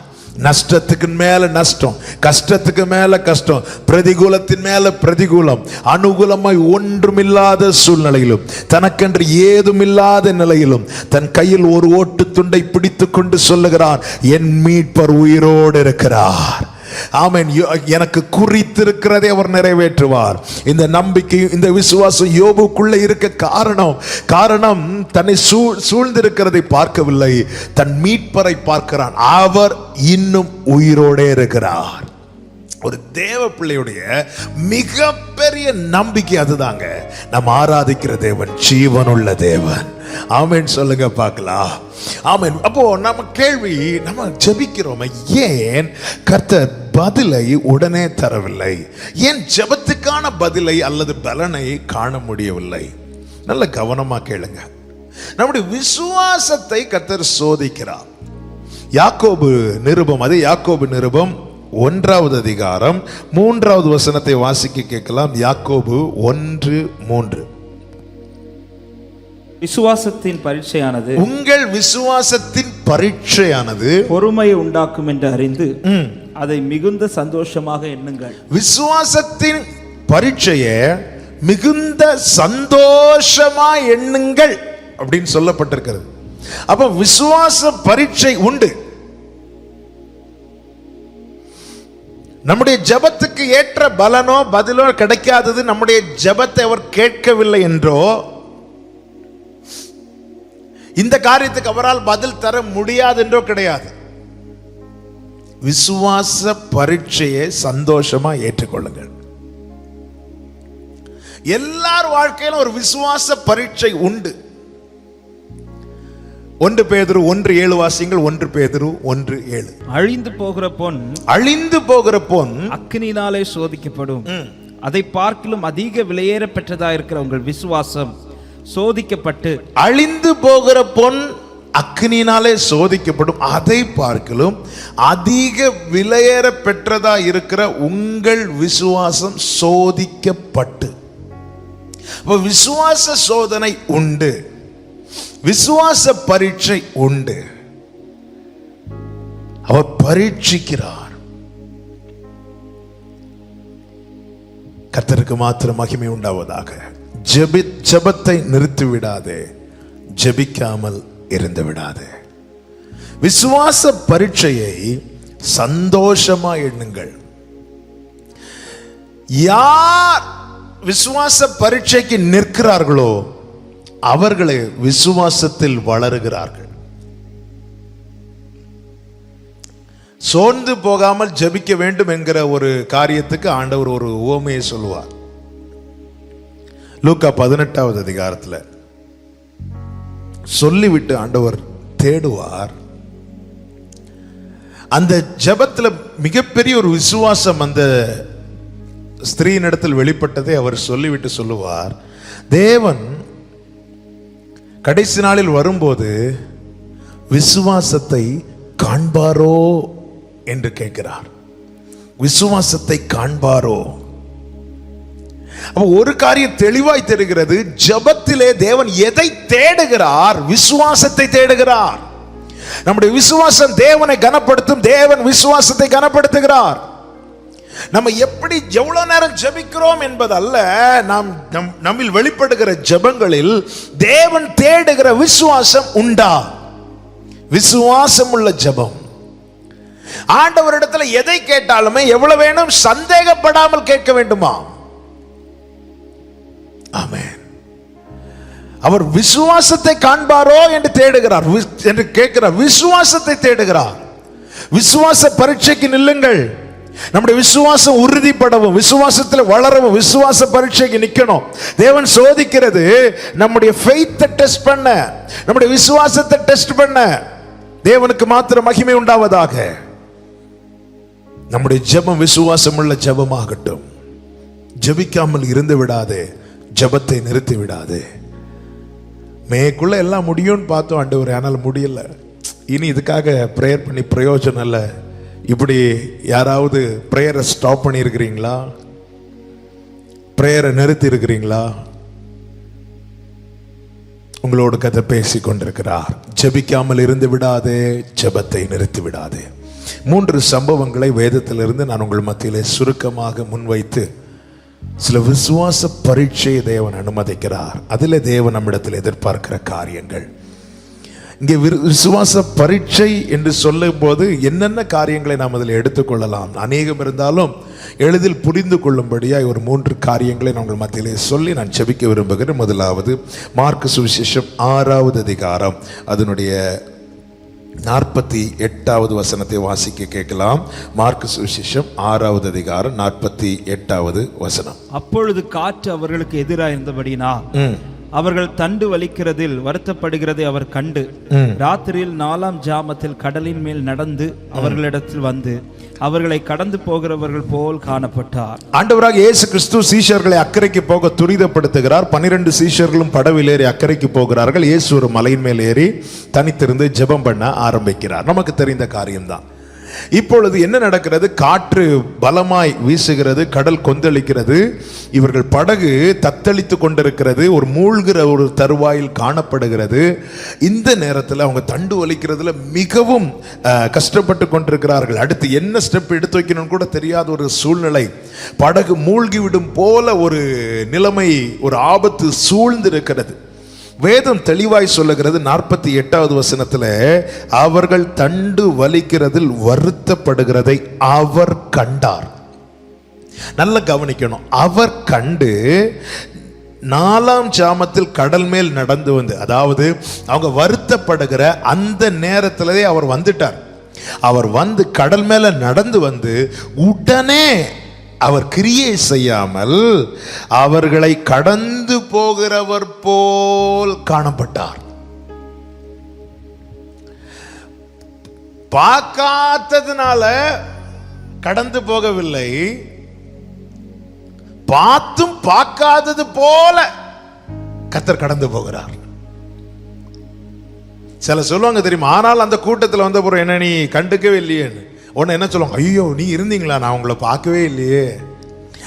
Speaker 1: நஷ்டத்துக்கு மேல நஷ்டம், கஷ்டத்துக்கு மேல கஷ்டம், பிரதிகூலத்தின் மேல பிரதிகூலம், அனுகூலமாய் ஒன்றுமில்லாத சூழ்நிலையிலும், தனக்கென்று ஏதுமில்லாத நிலையிலும் தன் கையில் ஒரு ஓட்டு துண்டை பிடித்துக் கொண்டு சொல்லுகிறார், என் மீட்பர் உயிரோடு இருக்கிறார். ஆமென். எனக்கு குறித்திருக்கிறதை அவர் நிறைவேற்றுவார். இந்த நம்பிக்கை, இந்த விசுவாசம் யோபுக்குள்ள இருக்க காரணம் தன்னை சூழ்ந்திருக்கிறதை பார்க்கவில்லை, தன் மீட்பரை பார்க்கிறான். அவர் இன்னும் உயிரோடே இருக்கிறார். ஒரு தேவ பிள்ளையுடைய மிகப்பெரிய நம்பிக்கை அதுதாங்க. நம்ம ஆராதிக்கிற தேவன் ஜீவனுள்ள தேவன். ஆமென் சொல்லுங்க பார்க்கலாம். ஆமென். அப்போ நம்ம கேள்வி, நம்ம ஜெபிக்கிறோம், ஏன் கர்த்தர் பதிலை உடனே தரவில்லை? ஏன் ஜெபத்துக்கான பதிலை அல்லது பலனை காண முடியவில்லை? நல்ல கவனமா கேளுங்க. நம்முடைய விசுவாசத்தை கர்த்தர் சோதிக்கிறார். யாக்கோபு நிருபம், அது யாக்கோபு நிருபம் 1வது அதிகாரம் 3வது வசனத்தை வாசிக்க கேட்கலாம். யாக்கோபு 1:3.
Speaker 2: விசுவாசத்தின் பரீட்சையானது, உங்கள்
Speaker 1: விசுவாசத்தின் பரீட்சையானது
Speaker 2: பொறுமையை உண்டாக்கும் என்று அறிந்து அதை மிகுந்த சந்தோஷமாக எண்ணுங்கள்.
Speaker 1: விசுவாசத்தின் பரீட்சையை மிகுந்த சந்தோஷமா எண்ணுங்கள் அப்படின்னு சொல்லப்பட்டிருக்கிறது. அப்ப விசுவாச பரீட்சை உண்டு. நம்முடைய ஜெபத்துக்கு ஏற்ற பலனோ பதிலோ கிடைக்காதது நம்முடைய ஜெபத்தை அவர் கேட்கவில்லை என்றோ, இந்த காரியத்துக்கு அவரால் பதில் தர முடியாது என்றோ கிடையாது. விசுவாச பரீட்சையை சந்தோஷமா ஏற்றுக்கொள்ளுங்கள். எல்லார் வாழ்க்கையிலும் ஒரு விசுவாச பரீட்சை உண்டு. 1 பேதுரு 1:7 வாசிங்கள். 1 பேதுரு 1:7.
Speaker 2: அழிந்து போகிற பொன் அக்கினியினாலே சோதிக்கப்படும், அதை பார்க்கிலும் அதிக விலையேற பெற்றதா இருக்கிற உங்கள் விசுவாசம் சோதிக்கப்பட்டு.
Speaker 1: அழிந்து போகிற பொன் அக்கினியினாலே சோதிக்கப்படும், அதை பார்க்கிலும் அதிக விலையேற பெற்றதா இருக்கிற உங்கள் விசுவாசம் சோதிக்கப்பட்டு. விசுவாச சோதனை உண்டு, விசுவாச பரீட்சை உண்டு. அவர் பரீட்சிக்கிறார். கர்த்தருக்கு மாத்திரம் மகிமை உண்டாவதாக. ஜெபத்தை நிறுத்தி விடாதே, ஜெபிக்காமல் இருந்து விடாதே. விசுவாச பரீட்சையை சந்தோஷமா எண்ணுங்கள். யார் விசுவாச பரீட்சைக்கு நிற்கிறார்களோ அவர்களே விசுவாசத்தில் வளருகிறார்கள். சோர்ந்து போகாமல் ஜெபிக்க வேண்டும் என்கிற ஒரு காரியத்துக்கு ஆண்டவர் ஒரு உவமையை சொல்லுவார். லூக்கா 18வது அதிகாரத்தில் சொல்லிவிட்டு ஆண்டவர் தேடுவார். அந்த ஜெபத்தில் மிகப்பெரிய ஒரு விசுவாசம் அந்த ஸ்திரீனிடத்தில் வெளிப்பட்டதை அவர் சொல்லிவிட்டு சொல்லுவார், தேவன் கடைசி நாளில் வரும்போது விசுவாசத்தை காண்பாரோ என்று கேட்கிறார். விசுவாசத்தை காண்பாரோ? அப்ப ஒரு காரியம் தெளிவாய் தெரிகிறது, ஜெபத்திலே தேவன் எதை தேடுகிறார்? விசுவாசத்தை தேடுகிறார். நம்முடைய விசுவாசம் தேவனை கனப்படுத்தும், தேவன் விசுவாசத்தை கனப்படுத்துகிறார். நம்ம எப்படி எவ்வளவு நேரம் ஜெபிக்கிறோம் என்பதல்ல, நாம் நம்மில் வெளிப்படுகிற ஜெபங்களில் தேவன் தேடுகிற விசுவாசம் உண்டா? விசுவாசம் உள்ள ஜெபம். ஆண்டவரிடத்தில் எதை கேட்டாலுமே எவ்வளவு வேணும் சந்தேகப்படாமல் கேட்க வேண்டுமா? ஆமென். அவர் விசுவாசத்தை காண்பாரோ என்று தேடுகிறார், என்று கேட்கிறார். விசுவாசத்தை தேடுகிறார். விசுவாச பரீட்சைக்கு நில்லுங்கள். நம்முடைய விசுவாசம் உறுதிப்படவும், விசுவாசத்தில் வளரவும், விசுவாச பரீட்சைக்கு நிக்கணும். தேவன் சோதிக்கிறது நம்முடைய ஃபெய்த்தை டெஸ்ட் பண்ண, நம்முடைய விசுவாசத்தை டெஸ்ட் பண்ண. தேவனுக்கு மாத்திர மகிமை உண்டாவதாக. நம்முடைய ஜெபம் விசுவாசம் உள்ள ஜெபமாகட்டும். ஜெபிக்காமல் இருந்து விடாதே, ஜெபத்தை நிறுத்தி விடாதே. மேக்குள்ள எல்லாம் முடியும்னு பார்த்தோம் ஆண்டவரே, ஆனால் முடியல. இனி இதுக்காக பிரேயர் பண்ணி பிரயோஜனம் இல்லை. இப்படி யாராவது பிரேயரை ஸ்டாப் பண்ணியிருக்கிறீங்களா? பிரேயரை நிறுத்தி இருக்கிறீங்களா? உங்களோடு கதை பேசி கொண்டிருக்கிறார். ஜெபிக்காமல் இருந்து விடாதே, ஜெபத்தை நிறுத்தி விடாதே. 3 சம்பவங்களை வேதத்திலிருந்து நான் உங்கள் மத்தியிலே சுருக்கமாக முன்வைத்து சில விசுவாச பரீட்சையை தேவன் அனுமதிக்கிறார். அதில் தேவன் நம்மிடத்தில் எதிர்பார்க்கிற காரியங்கள். இங்கே விசுவாச பரீட்சை என்று சொல்லும் போது என்னென்ன காரியங்களை நாம் அதில் எடுத்துக்கொள்ளலாம் அநேகம் இருந்தாலும் எளிதில் புரிந்து கொள்ளும்படியாக ஒரு 3 காரியங்களை நாங்கள் மத்தியிலே சொல்லி நான் ஜெபிக்க விரும்புகிறேன். முதலாவது மார்க்கு சுவிசேஷம் 6வது அதிகாரம் அதனுடைய 48வது வசனத்தை வாசிக்க கேட்கலாம். மார்க்கு சுவிசேஷம் 6வது அதிகாரம் 48வது வசனம்.
Speaker 2: அப்பொழுது காற்று அவர்களுக்கு எதிராக இருந்தபடினா அவர்கள் தண்டு வலிக்கிறதில் வருத்தப்படுகிறதை அவர் கண்டு ராத்திரியில் 4ஆம் ஜாமத்தில் கடலின் மேல் நடந்து அவர்களிடத்தில் வந்து அவர்களை கடந்து போகிறவர்கள் போல் காணப்பட்டார்.
Speaker 1: ஆண்டவராக இயேசு கிறிஸ்து சீஷர்களை அக்கறைக்கு போக துரிதப்படுத்துகிறார். 12 சீஷர்களும் படவில் ஏறி அக்கறைக்கு போகிறார்கள். இயேசு ஒரு மலையின் மேல் ஏறி தனித்திருந்து ஜெபம் பண்ண ஆரம்பிக்கிறார். நமக்கு தெரிந்த காரியம்தான். இப்பொழுது என்ன நடக்கிறது? காற்று பலமாய் வீசுகிறது, கடல் கொந்தளிக்கிறது, இவர்கள் படகு தத்தளித்து கொண்டிருக்கிறது, ஒரு மூழ்கிற ஒரு தருவாயில் காணப்படுகிறது. இந்த நேரத்தில் அவங்க தண்டு வலிக்கிறதுல மிகவும் கஷ்டப்பட்டு கொண்டிருக்கிறார்கள். அடுத்து என்ன ஸ்டெப் எடுத்து வைக்கணும்னு கூட தெரியாத ஒரு சூழ்நிலை. படகு மூழ்கிவிடும் போல ஒரு நிலைமை, ஒரு ஆபத்து சூழ்ந்திருக்கிறது. வேதம் தெளிவாய் சொல்லுகிறது 48வது வசனத்தில், அவர்கள் தண்டு வலிக்கிறதில் வருத்தப்படுகிறதை அவர் கண்டார். நல்ல கவனிக்கணும். அவர் கண்டு 4ஆம் ஜாமத்தில் கடல் மேல் நடந்து வந்து, அதாவது அவங்க வருத்தப்படுகிற அந்த நேரத்திலே அவர் வந்துட்டார். அவர் வந்து கடல் மேல நடந்து வந்து உடனே அவர் கிரியை செய்யாமல் அவர்களை கடந்து போகிறவர் போல் காணப்பட்டார். பார்க்காததுனால கடந்து போகவில்லை, பார்த்தும் பார்க்காதது போல கர்த்தர் கடந்து போகிறார். சில சொல்லுவாங்க தெரியுமா, ஆனால் அந்த கூட்டத்தில் வந்த பிறகு என்ன நீ கண்டுக்கவே இல்லையேன்னு. உடனே என்ன சொல்லுவாங்க, ஐயோ நீ இருந்தீங்களா, நான் உங்களை பார்க்கவே இல்லையே.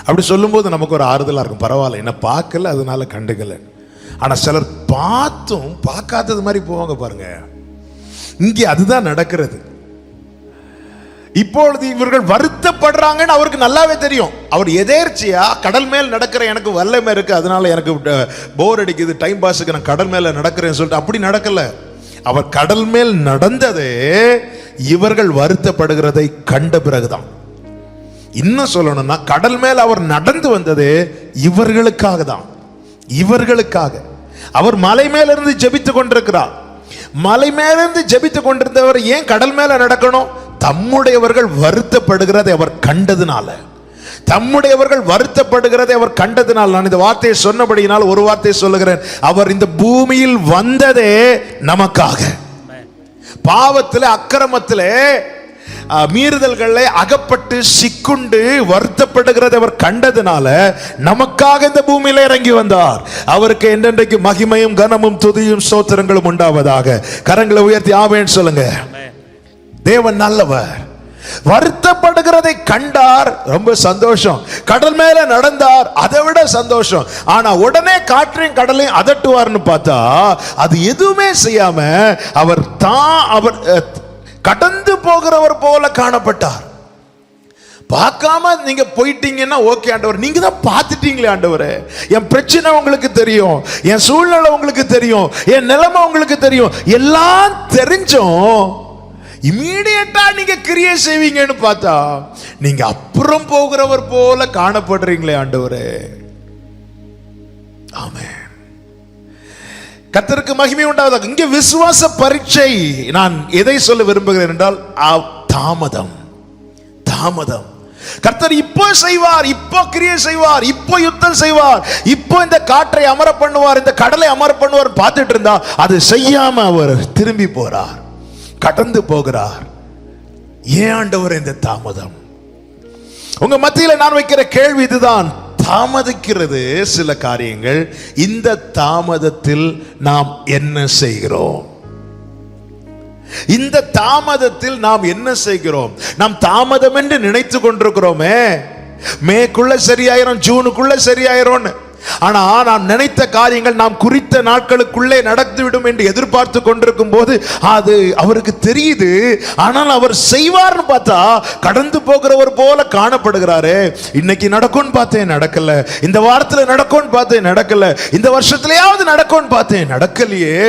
Speaker 1: அப்படி சொல்லும்போது நமக்கு ஒரு ஆறுதலாக இருக்கும். பரவாயில்ல, என்ன பார்க்கல அதனால கண்டுக்கல. ஆனால் சிலர் பார்த்தும் பார்க்காதது மாதிரி போவாங்க பாருங்க. இங்கே அதுதான் நடக்கிறது. இப்பொழுது இவர்கள் வருத்தப்படுறாங்கன்னு அவருக்கு நல்லாவே தெரியும். அவர் எதேர்ச்சியா கடல் மேல் நடக்கிற எனக்கு வல்லமை இருக்கு, அதனால எனக்கு போர் அடிக்குது, டைம் பாஸுக்கு நான் கடல் மேல நடக்கிறேன்னு சொல்லிட்டு அப்படி நடக்கல. அவர் கடல் மேல் நடந்ததே இவர்கள் வருத்தப்படுகிறதை கண்ட பிறகுதான். இன்னும் சொல்லணும்னா கடல் மேல் அவர் நடந்து வந்ததே இவர்களுக்காக தான். இவர்களுக்காக அவர் மலை மேல இருந்து ஜெபித்துக் கொண்டிருக்கிறார். மலை மேலிருந்து ஜெபித்துக் கொண்டிருந்தவர் ஏன் கடல் மேல நடக்கணும்? தம்முடையவர்கள் வருத்தப்படுகிறதை அவர் கண்டதுனால. தம்முடையவர்கள் வருத்தப்படுகிறதை அவர் கண்டதினால். நான் இந்த வார்த்தையை சொன்னபடியினால் ஒரு வார்த்தையை சொல்லுகிறேன். அவர் இந்த பூமியில் வந்ததே நமக்காக. பாவத்திலே, அக்கிரமத்திலே, மீறுதல்களை அகப்பட்டு சிக்குண்டு வருத்தப்படுகிறதை அவர் கண்டதினால நமக்காக இந்த பூமியில இறங்கி வந்தார். அவருக்கு என்றென்றைக்கு மகிமையும் கனமும் துதியும் ஸ்தோத்திரங்களும் உண்டாவதாக. கரங்களை உயர்த்தி ஆமென் சொல்லுங்க. தேவன் நல்லவர். வருத்தப்படுகிறதை கண்டார், ரொம்ப சந்தோஷம். கடல் மேல நடந்தார், அதை விட சந்தோஷம். ஆனா உடனே காற்றையும் கடலையும் அதட்டுவார்னு பார்த்தா அது எதுவுமே செய்யாம அவர் கடந்து போகிறவர் போல காணப்பட்டார். பார்க்காம நீங்க போயிட்டீங்கன்னா ஓகே ஆண்டவர், நீங்க தான் பார்த்துட்டீங்களே ஆண்டவரே, என் பிரச்சனை உங்களுக்கு தெரியும், என் சூழ்நிலை உங்களுக்கு தெரியும், என் நிலைமை உங்களுக்கு தெரியும், எல்லாம் தெரிஞ்சும் இமீடியட்டா நீங்க கிரியை செய்வீங்கன்னு பார்த்தா நீங்க அப்புறம் போகிறவர் போல காணப்படுறீங்களே ஆண்டவரே. ஆமென். கர்த்தருக்கு மகிமை உண்டாவதாக. இங்கே விசுவாச பரீட்சை, நான் எதை சொல்ல விரும்புகிறேன் என்றால் தாமதம். தாமதம். கர்த்தர் இப்போ செய்வார், இப்போ கிரியை செய்வார், இப்போ யுத்தம் செய்வார், இப்போ இந்த காற்றை அமர பண்ணுவார், இந்த கடலை அமர பண்ணுவார் பார்த்துட்டு இருந்தா அது செய்யாம அவர் திரும்பி போறார், கடந்து போகிறார். ஏன் ஆண்டவர் இந்த தாமதம்? உங்க மத்தியில நான் வைக்கிற கேள்வி இதுதான். தாமதிக்கிறது சில காரியங்கள், இந்த தாமதத்தில் நாம் என்ன செய்கிறோம்? இந்த தாமதத்தில் நாம் என்ன செய்கிறோம்? நாம் தாமதம் என்று நினைத்து கொண்டிருக்கிறோமே, மேக்குள்ள சரியாயிரும், ஜூனுக்குள்ள சரியாயிரும். ஆனா நாம் நினைத்த காரியங்கள் நாம் குறித்த நாட்களுக்குள்ளே நடந்துவிடும் என்று எதிர்பார்த்து கொண்டிருக்கும் போது அது அவருக்கு தெரியுது. ஆனால் அவர் செய்வார்னு பார்த்தா கடந்து போகிறவர் போல காணப்படுகிறாரு. இன்னைக்கு நடக்கும்னு பார்த்தேன், நடக்கல. இந்த வாரத்தில் நடக்கும்னு பார்த்தேன், நடக்கல. இந்த வருஷத்திலேயாவது நடக்கும்னு பார்த்தேன், நடக்கலையே.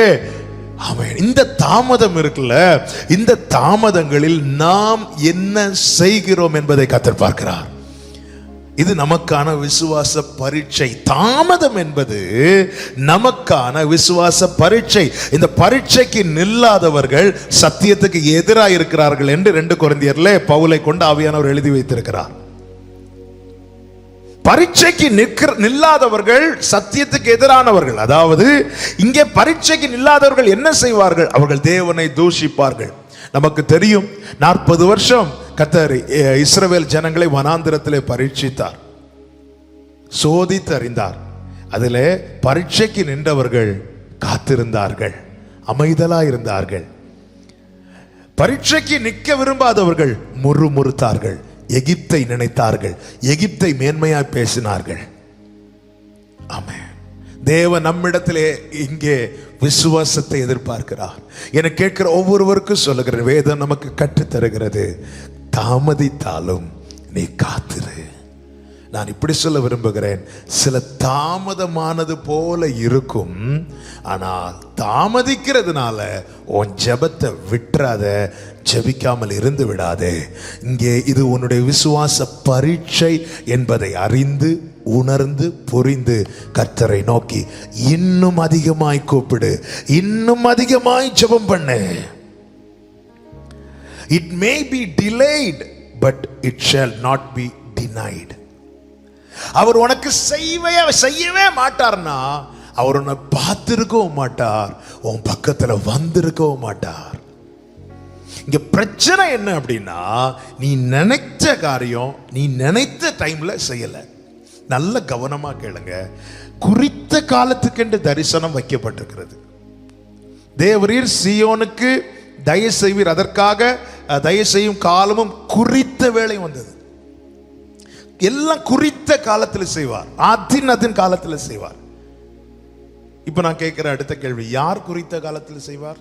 Speaker 1: ஆமென். இந்த தாமதம் இருக்குல்ல, இந்த தாமதங்களில் நாம் என்ன செய்கிறோம் என்பதை கர்த்தர் பார்க்கிறார். இது நமக்கான விசுவாச பரீட்சை. தாமதம் என்பது நமக்கான விசுவாச பரீட்சை. இந்த பரீட்சைக்கு நில்லாதவர்கள் சத்தியத்துக்கு எதிராக இருக்கிறார்கள் என்று 2 கொரிந்தியர்ல பவுலை கொண்டு ஆவியானவர் எழுதி வைத்திருக்கிறார். பரீட்சைக்கு நில்லாதவர்கள் சத்தியத்துக்கு எதிரானவர்கள். அதாவது இங்கே பரீட்சைக்கு நில்லாதவர்கள் என்ன செய்வார்கள்? அவர்கள் தேவனை தூஷிப்பார்கள். நமக்கு தெரியும், 40 வருஷம் கர்த்தர் இஸ்ரவேல் ஜனங்களை வனாந்திரத்திலே பரீட்சித்தார், சோதித்து அறிந்தார். அதிலே பரீட்சைக்கு நின்றவர்கள் காத்திருந்தார்கள், அமைதலா இருந்தார்கள். பரீட்சைக்கு நிற்க விரும்பாதவர்கள் முறுமுறுத்தார்கள், எகிப்தை நினைத்தார்கள், எகிப்தை மேன்மையாய் பேசினார்கள். ஆமென். தேவன் நம்மிடத்திலே இங்கே விசுவாசத்தை எதிர்பார்க்கிறார். என கேட்கிற ஒவ்வொருவருக்கும் சொல்லுகிற வேதம் நமக்கு கற்றுத் தருகிறது, தாமதித்தாலும் நீ காத்திரு. நான் இப்படி சொல்ல விரும்புகிறேன், சில தாமதமானது போல இருக்கும், ஆனால் தாமதிக்கிறதுனால உன் ஜெபத்தை விட்டுறாத, ஜெபிக்காமல் இருந்து விடாதே. இங்கே இது உன்னுடைய விசுவாச பரீட்சை என்பதை அறிந்து உணர்ந்து புரிந்து கர்த்தரை நோக்கி இன்னும் அதிகமாய் கூப்பிடு, இன்னும் அதிகமாய் ஜெபம் பண்ணு. It may be delayed, but it shall not be denied. அவர் உனக்கு செய்யவே மாட்டார்னா அவர் உன்னை பார்த்திருக்கவும் மாட்டார், உன் பக்கத்துல வந்திருக்கவும் மாட்டார். இங்க பிரச்சனை என்ன அப்படின்னா, நீ நினைச்ச காரியம் நீ நினைத்த டைம்ல செய்யல. நல்ல கவனமா கேளுங்க, குறித்த காலத்துக்கென்று தரிசனம் வைக்கப்பட்டிருக்கிறது. தேவரீர் சீயோனுக்கு தயவு செய்வீர், அதற்காக தயவு செய்யும் காலமும் குறித்த வேளை வந்தது. எல்லாம் குறித்த காலத்தில் செய்வார், அதின் காலத்தில் செய்வார். இப்ப நான் கேட்கிற அடுத்த கேள்வி, யார் குறித்த காலத்தில் செய்வார்?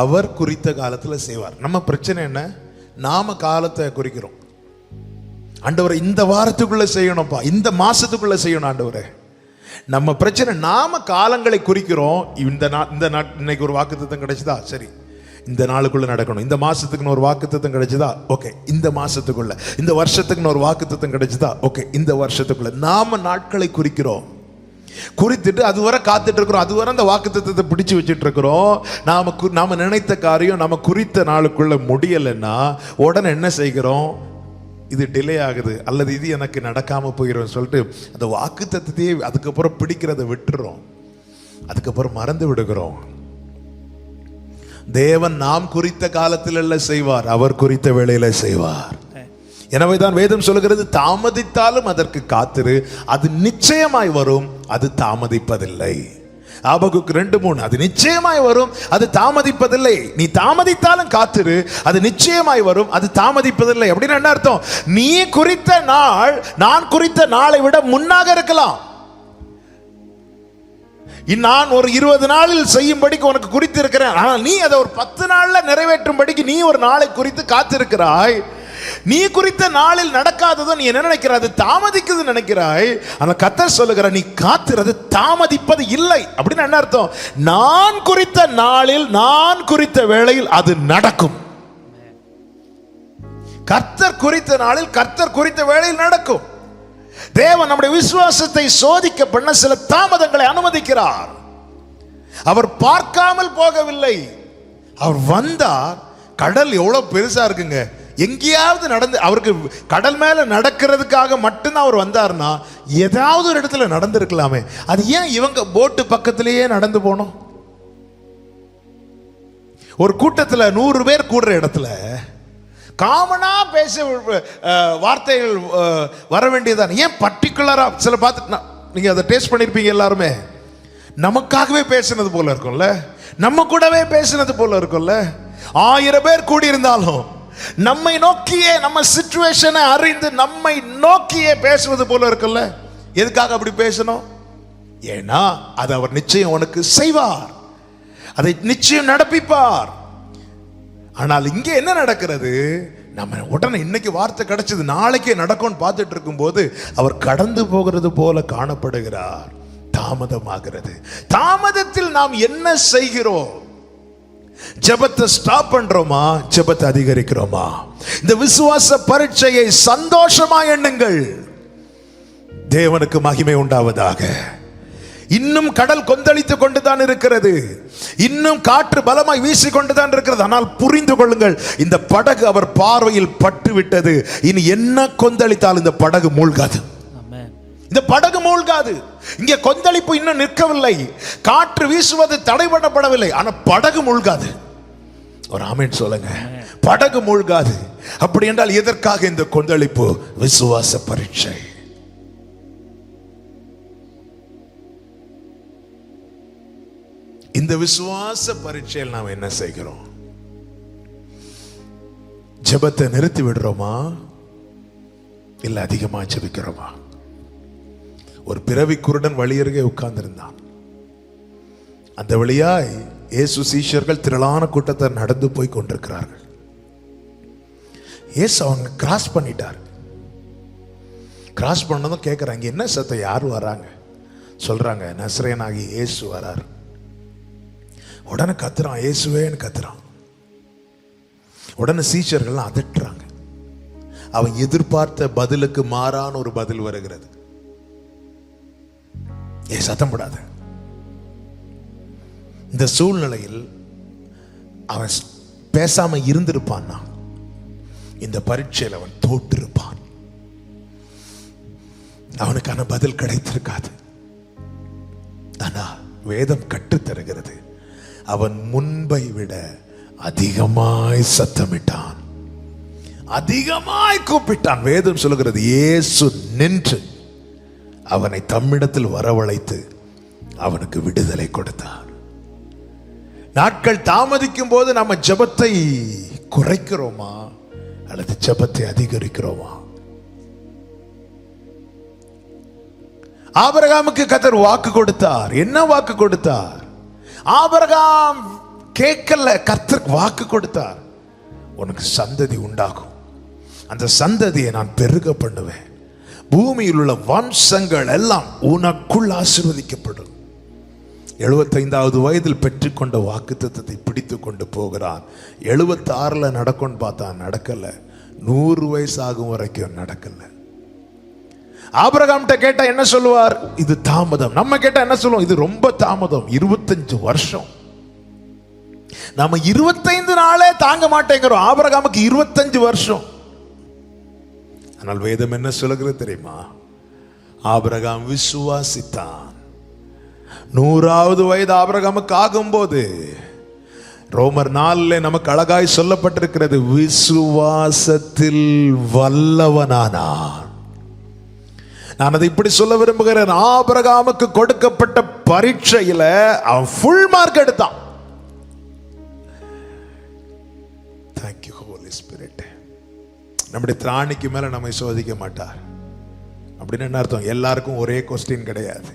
Speaker 1: அவர் குறித்த காலத்தில் செய்வார். நம்ம பிரச்சனை என்ன? நாம காலத்தை குறிக்கிறோம். ஆண்டவரே இந்த வாரத்துக்குள்ள செய்யணும்ப்பா, இந்த மாசத்துக்குள்ள செய்யணும் ஆண்டவரே. நம்ம பிரச்சனை, நாம காலங்களை குறிக்கிறோம். இந்த இன்னைக்கு ஒரு வாக்குத்தத்தம் கிடைச்சதா, சரி இந்த நாளுக்குள்ள நடக்கணும். இந்த மாசத்துக்கு ஒரு வாக்குத்தத்தம் கிடைச்சதா, ஓகே இந்த மாசத்துக்குள்ள. இந்த வருஷத்துக்கு ஒரு வாக்குத்தத்தம் கிடைச்சதா, ஓகே இந்த வருஷத்துக்குள்ள. நாம நாட்களை குறிக்கிறோம், குறித்துட்டு அதுவரை காத்துட்டு இருக்கிறோம், அதுவரை அந்த வாக்குத்தத்தத்தை பிடிச்சு வச்சுட்டு இருக்கிறோம். நாம நினைத்த காரியம் நாம குறித்த நாளுக்குள்ள முடியலைன்னா உடனே என்ன செய்கிறோம்? இது டிலே ஆகுது, அல்லது இது எனக்கு நடக்காம போயிடும் சொல்லிட்டு அந்த வாக்குத்தத்தத்தையே அதுக்கப்புறம் பிடிக்கிறத விட்டுறோம், அதுக்கப்புறம் மறந்து விடுகிறோம். தேவன் நாம் குறித்த காலத்தில் அல்ல செய்வார், அவர் குறித்த வேளையில செய்வார். எனவேதான் வேதம் சொல்லுகிறது, தாமதித்தாலும் அதற்கு காத்திரு, அது நிச்சயமாய் வரும், அது தாமதிப்பதில்லை. ஆபகுக்கு 2:3, அது நிச்சயமாய் வரும், அது தாமதிப்பதில்லை. நீ தாமதித்தாலும் காத்திரு, அது நிச்சயமாய் வரும், அது தாமதிப்பதில்லை. அப்படின்னு என்ன அர்த்தம்? நீ குறித்த நாள் நான் குறித்த நாளை விட முன்னாக இருக்கலாம். நான் ஒரு 20 நாளில் செய்யும்படிக்கு உனக்கு குறித்து இருக்கிறேன், ஆனால் நீ அதை ஒரு 10 நாள்ல நிறைவேற்றும்படிக்கு நீ ஒரு நாளை குறித்து காத்திருக்கிறாய். நீ குறித்த நாளில் நடக்காததோ நீ என்ன நினைக்கிற, அது தாமதிக்குது நினைக்கிறாய். ஆனா கர்த்தர் சொல்லுகிற, நீ காத்திருது தாமதிப்பது இல்லை. அப்படின்னு என்ன அர்த்தம்? நான் குறித்த நாளில், நான் குறித்த வேளையில் அது நடக்கும். கர்த்தர் குறித்த நாளில், கர்த்தர் குறித்த வேளையில் நடக்கும். தேவன் நம்முடைய விசுவாசத்தை சோதிக்க பண்ண சில தாமதங்களை அனுமதிக்கிறார். அவர் பார்க்காமல் போகவில்லை. அவர் வந்தார். கடல் எவ்வளவு பெருசா இருக்குங்க, எங்கேயாவது நடந்து, அவருக்கு கடல் மேல நடக்கிறதுக்காக மட்டும்தான் அவர் வந்தார்னா ஏதாவது ஒரு இடத்துல நடந்திருக்கலாமே. அது ஏன் இவங்க போட்டு பக்கத்திலேயே நடந்து போனோம்? ஒரு கூட்டத்தில் 100 பேர் கூடுற இடத்துல காமனா பேச வார்த்தைகள் வர வேண்டியதான். ஏன் பர்டிகுலரா சில பார்த்து நீங்க அதை டேஸ்ட் பண்ணிருப்பீங்க எல்லாருமே. நமக்காகவே பேசினது போல இருக்கும்ல, நம்ம கூடவே பேசினது போல இருக்கும்ல. 1000 பேர் கூடியிருந்தாலும் நம்மை நோக்கியே, நம்ம சிச்சுவேஷனை அறிந்து நம்மை நோக்கியே பேசுவது போல இருக்குல்ல. எதுக்காக அப்படி பேசணும்? ஏன்னா அது அவர் நிச்சயம் உனக்கு செய்வார், அதை நிச்சயம் நடப்பிப்பார். ஆனால் இங்கே என்ன நடக்கிறது? நம்ம உடனே இன்னைக்கு வார்த்தை கிடைச்சது, நாளைக்கே நடக்கும்னு பார்த்துட்டு இருக்கும் போது அவர் கடந்து போகிறது போல காணப்படுகிறார். தாமதமாகிறது. தாமதத்தில் நாம் என்ன செய்கிறோம்? ஜெபத்தை ஸ்டாப் பண்றோமா, ஜெபத்தை அதிகரிக்கிறோமா? இந்த விசுவாச பரீட்சையை சந்தோஷமா எண்ணுங்கள். தேவனுக்கு மகிமை உண்டாவதாக. இன்னும் கடல் கொந்தளித்துக் கொண்டுதான் இருக்கிறது, இன்னும் காற்று பலமாய் வீசிக்கொண்டுதான் இருக்கிறது. ஆனால் புரிந்து கொள்ளுங்கள், இந்த படகு அவர் பார்வையில் பட்டு விட்டது. இனி என்ன கொந்தளித்தால் இந்த படகு மூழ்காது. இந்த படகு மூழ்காது. இங்கே கொந்தளிப்பு இன்னும் நிற்கவில்லை, காற்று வீசுவது தடைபடப்படவில்லை, ஆனா படகு மூழ்காது. ஒரு ஆமென் சொல்லுங்க. படகு மூழ்காது. அப்படி என்றால் எதற்காக இந்த கொந்தளிப்பு? விசுவாச பரீட்சை. இந்த விசுவாச பரீட்சையில் நாம் என்ன செய்கிறோம்? ஜெபத்தை நிறுத்தி விடுறோமா, இல்ல அதிகமா ஜெபிக்கிறோமா? ஒரு பிறவி குருடன் வழியருகே உட்கார்ந்திருந்தான். அந்த வழியாய் இயேசு சீஷர்கள் திரளான கூட்டத்தை நடந்து போய் கொண்டிருக்கிறார்கள். இயேசு அவங்க கிராஸ் பண்ணிட்டார். கிராஸ் பண்ணதும் கேட்கிறாங்க, என்ன சத்தம், யார் வராங்க? சொல்றாங்க, நசரேயனாகிய இயேசு வரார். உடனே கத்துறான், இயேசுவேன்னு கத்துறான். உடனே சீஷர்கள் அதட்டுறாங்க. அவன் எதிர்பார்த்த பதிலுக்கு மாறான ஒரு பதில் வருகிறது. சத்தம் போடாத. இந்த சூழ்நிலையில் அவன் பேசாம இருந்திருப்பான்னா இந்த பரீட்சையில் அவன் தோற்றிருப்பான். அவனுக்கான பதில் கிடைத்திருக்காது. ஆனா வேதம் கற்றுத்தருகிறது, அவன் முன்பை விட அதிகமாய் சத்தமிட்டான், அதிகமாய் கூப்பிட்டான். வேதம் சொல்லுகிறது, இயேசு நின்று அவனை தம்மிடத்தில் வரவழைத்து அவனுக்கு விடுதலை கொடுத்தார். நாட்கள் தாமதிக்கும் போது நம்ம ஜெபத்தை குறைக்கிறோமா அல்லது ஜெபத்தை அதிகரிக்கிறோமா? ஆபிரகாமுக்கு கர்த்தர் வாக்கு கொடுத்தார். என்ன வாக்கு கொடுத்தார்? ஆபிரகாம் கேட்கல, கர்த்தர் வாக்கு கொடுத்தார். உனக்கு சந்ததி உண்டாகும், அந்த சந்ததியை நான் பெருக பண்ணுவேன், பூமியில் உள்ள வம்சங்கள் எல்லாம் உனக்குள் ஆசீர்வதிக்கப்படும். 75வது வயதில் பெற்றுக்கொண்ட வாக்குத்தத்தத்தை பிடித்து கொண்டு போகிறான். 76ல நடக்கும்னு பார்த்தா நடக்கல, 100 வயசு ஆகும் வரைக்கும் நடக்கல. ஆபிரகாம்கிட்ட கேட்டா என்ன சொல்லுவார்? இது தாமதம். நம்ம கேட்டா என்ன சொல்லுவோம்? இது ரொம்ப தாமதம். 25 வருஷம். நம்ம 25 நாளே தாங்க மாட்டேங்கிறோம், ஆபிரகாமுக்கு 25 வருஷம். ஆனால் வேதம் என்ன சொல்லுகிறது தெரியுமா? ஆபிரகாம் விசுவாசித்தான். 100வது வயது ஆபிரகாமுக்கு ஆகும்போது ரோமர் 4 நமக்கு அழகாய் சொல்லப்பட்டிருக்கிறது, விசுவாசத்தில் வல்லவனானான். நான் அதை இப்படி சொல்ல விரும்புகிறேன், ஆபிரகாமுக்கு கொடுக்கப்பட்ட பரீட்சையில அவன் ஃபுல் மார்க் எடுத்தான். Thank you Holy Spirit. நம்முடைய திராணிக்கு மேல நம்மை சோதிக்க மாட்டார். அப்படின்னு என்ன அர்த்தம்? எல்லாருக்கும் ஒரே கொஸ்டின் கிடையாது.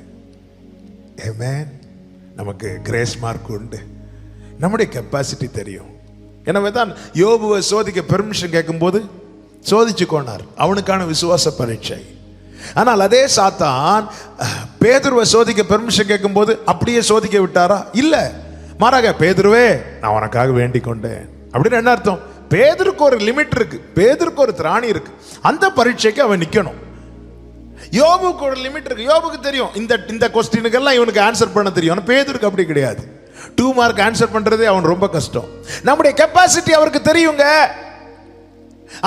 Speaker 1: ஆமென். நமக்கு கிரேஸ் மார்க் உண்டு, நம்முடைய கெப்பாசிட்டி தெரியும். எனவே தான் யோபுவை சோதிக்க பெர்மிஷன் கேட்கும்போது சோதிச்சுக்கோனார். அவனுக்கான விசுவாச பரீட்சை. ஆனால் அதே சாத்தான் பேதுருவை சோதிக்க பெர்மிஷன் கேட்கும் போது அப்படியே சோதிக்க விட்டாரா? இல்ல, மாறாக பேதுருவே நான் உனக்காக வேண்டிக் கொண்டேன் அப்படின்னு என்ன அர்த்தம்? பேதுருக்கு ஒரு லிமிட் இருக்கு, பேதுருக்கு ஒரு திராணி இருக்கு. அந்த பரீட்சைக்கு அவன் நிக்கணும். யோபுக்கு ஒரு லிமிட் இருக்கு. யோபுக்கு தெரியும் இந்த கொஸ்டினுக்கெல்லாம் இவனுக்கு ஆன்சர் பண்ண தெரியும். ஆனால் பேதுருக்கு அப்படி கிடையாது. 2 மார்க் ஆன்சர் பண்றதே அவன் ரொம்ப கஷ்டம். நம்முடைய கெப்பாசிட்டி அவருக்கு தெரியுங்க.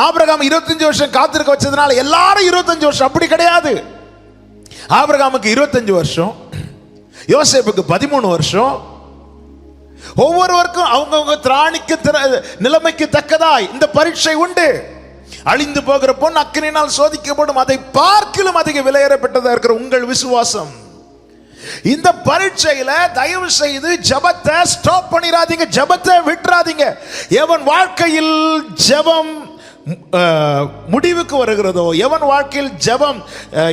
Speaker 1: ஆபிரகாம் 25 வருஷம் காத்திருக்க வச்சதுனால எல்லாரும் 25 வருஷம் அப்படி கிடையாது. ஆபிரகாமுக்கு 25 வருஷம், யோசேப்புக்கு 13 வருஷம். ஒவ்வொருவருக்கும் அவங்கவுங்க திராணிக்கு நிலைமைக்கு தக்கதாய் இந்த பரீட்சை உண்டு. அழிந்து போகிற பொன் அக்கினியினால் சோதிக்கப்படும், அதை பார்க்கிலும் அதிக விலையேறப்பட்டதா இருக்கிற உங்கள் விசுவாசம். இந்த பரீட்சையில தயவு செய்து ஜெபத்தை ஸ்டாப் பண்ணிராதீங்க, ஜெபத்தை விட்டுறாதீங்க. எவன் வாழ்க்கையில் ஜெபம் முடிவுக்கு வருகிறதோ, எவன் வாழ்க்கையில் ஜெபம்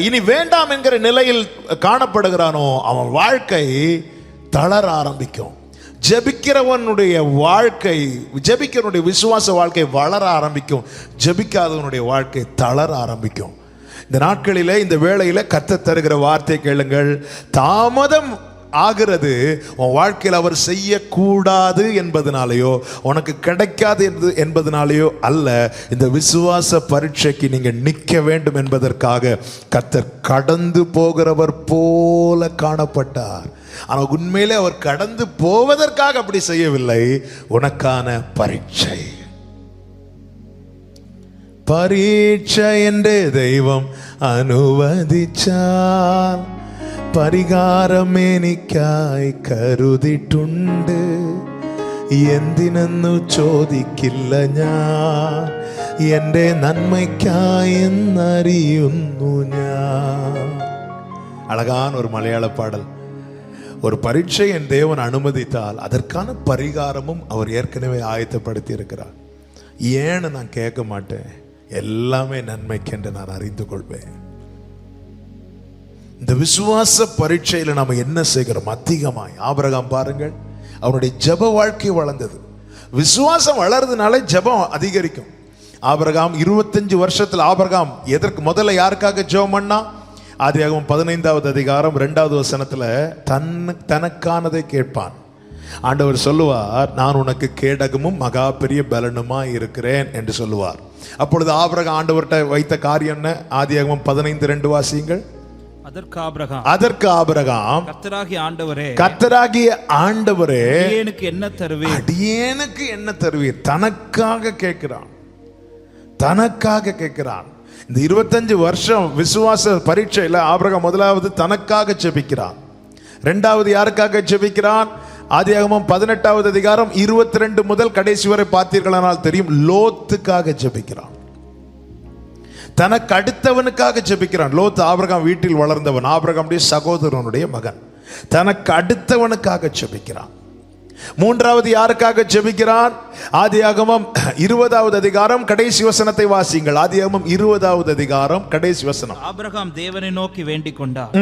Speaker 1: இனி வேண்டாம் என்கிற நிலையில் காணப்படுகிறானோ அவன் வாழ்க்கை தளர ஆரம்பிக்கும். ஜெபிக்கிறவனுடைய வாழ்க்கை, ஜெபிக்கிறவனுடைய விசுவாச வாழ்க்கை வளர ஆரம்பிக்கும். ஜெபிக்காதவனுடைய வாழ்க்கை தளர ஆரம்பிக்கும். இந்த நாட்களிலே இந்த வேளையில கர்த்தர் தருகிற வார்த்தை கேளுங்கள். தாமதம் ஆகிறது உன் வாழ்க்கையில் அவர் செய்யக்கூடாது என்பதனாலேயோ உனக்கு கிடைக்காது என்பதனாலேயோ அல்ல. இந்த விசுவாச பரீட்சைக்கு நீங்க நிற்க வேண்டும் என்பதற்காக கர்த்தர் கடந்து போகிறவர் போல காணப்பட்டார். ஆனால் உண்மையிலே அவர் கடந்து போவதற்காக அப்படி செய்யவில்லை. உனக்கான பரீட்சை. பரீட்சை என்று தெய்வம் അനുവദിച്ചാൽ പരിഹാരമെനിക്കായി കരുതിട്ടുണ്ട്. എന്തിനെന്നു ചോദിക്കില്ല ഞാൻ, എൻ്റെ നന്മയ്ക്കായി എന്നറിയുന്നു ഞാൻ. அழகான ஒரு மலையாள பாடல். ஒரு பரீட்சை என் தேவன் அனுமதித்தால் அதற்கான பரிகாரமும் அவர் ஏற்கனவே ஆயத்தப்படுத்தி இருக்கிறார். ஏன்னு நான் கேட்க மாட்டேன், எல்லாமே நன்மைக்கென்று நான் அறிந்து கொள்வேன். இந்த விசுவாச பரீட்சையில நாம என்ன செய்கிறோம்? அதிகமாய் ஆபிரகாம் பாருங்கள், அவனுடைய ஜெப வாழ்க்கை வளர்ந்தது. விசுவாசம் வளர்றதுனால ஜெபம் அதிகரிக்கும். ஆபிரகாம் 25 வருஷத்துல ஆபிரகாம் எதற்கு முதல்ல யாருக்காக ஜெபம் பண்ணா? ஆதியாகமம் 15வது அதிகாரம் 2வது வசனத்துல தனக்கானதை கேட்பான். ஆண்டவர் சொல்லுவார், நான் உனக்கு கேடகமும் மகா பெரிய பலனுமா இருக்கிறேன் என்று சொல்லுவார். அப்பொழுது ஆபிரகாம் ஆண்டவர்கிட்ட வைத்த காரியம் என்ன? ஆதியாகமம் 15:2 வாசியுங்கள்.
Speaker 2: அதற்கு ஆபிரகாம் கர்த்தராகிய ஆண்டவரே அடியேனுக்கு என்ன தருவீர்? அடியேனுக்கு என்ன தருவீர்? தனக்காக கேட்கிறான். இந்த 25 வருஷம் விசுவாச பரீட்சையில் ஆபிரகாம் முதலாவது தனக்காக ஜெபிக்கிறான். இரண்டாவது யாருக்காக ஜெபிக்கிறான்? ஆதியாகமம் 18வது அதிகாரம் 22 முதல் கடைசி வரை பார்த்தீர்களானால் தெரியும், லோத்துக்காக ஜெபிக்கிறான். தனக்கு அடுத்தவனுக்காக ஜெபிக்கிறான். லோத் ஆபிரகாம் வீட்டில் வளர்ந்தவன், ஆபிரகாமுடைய சகோதரனுடைய மகன். தனக்கு அடுத்தவனுக்காக ஜெபிக்கிறான். மூன்றாவது யாருக்காக ஜெபிக்கிறான்? ஆதியாகமம் 20வது அதிகாரம் கடைசி வசனத்தை வாசியுங்கள். ஆதியாகமம் 20வது அதிகாரம் கடைசி வசனம். ஆபிரகாம் தேவனை நோக்கி வேண்டிக் கொண்டார்.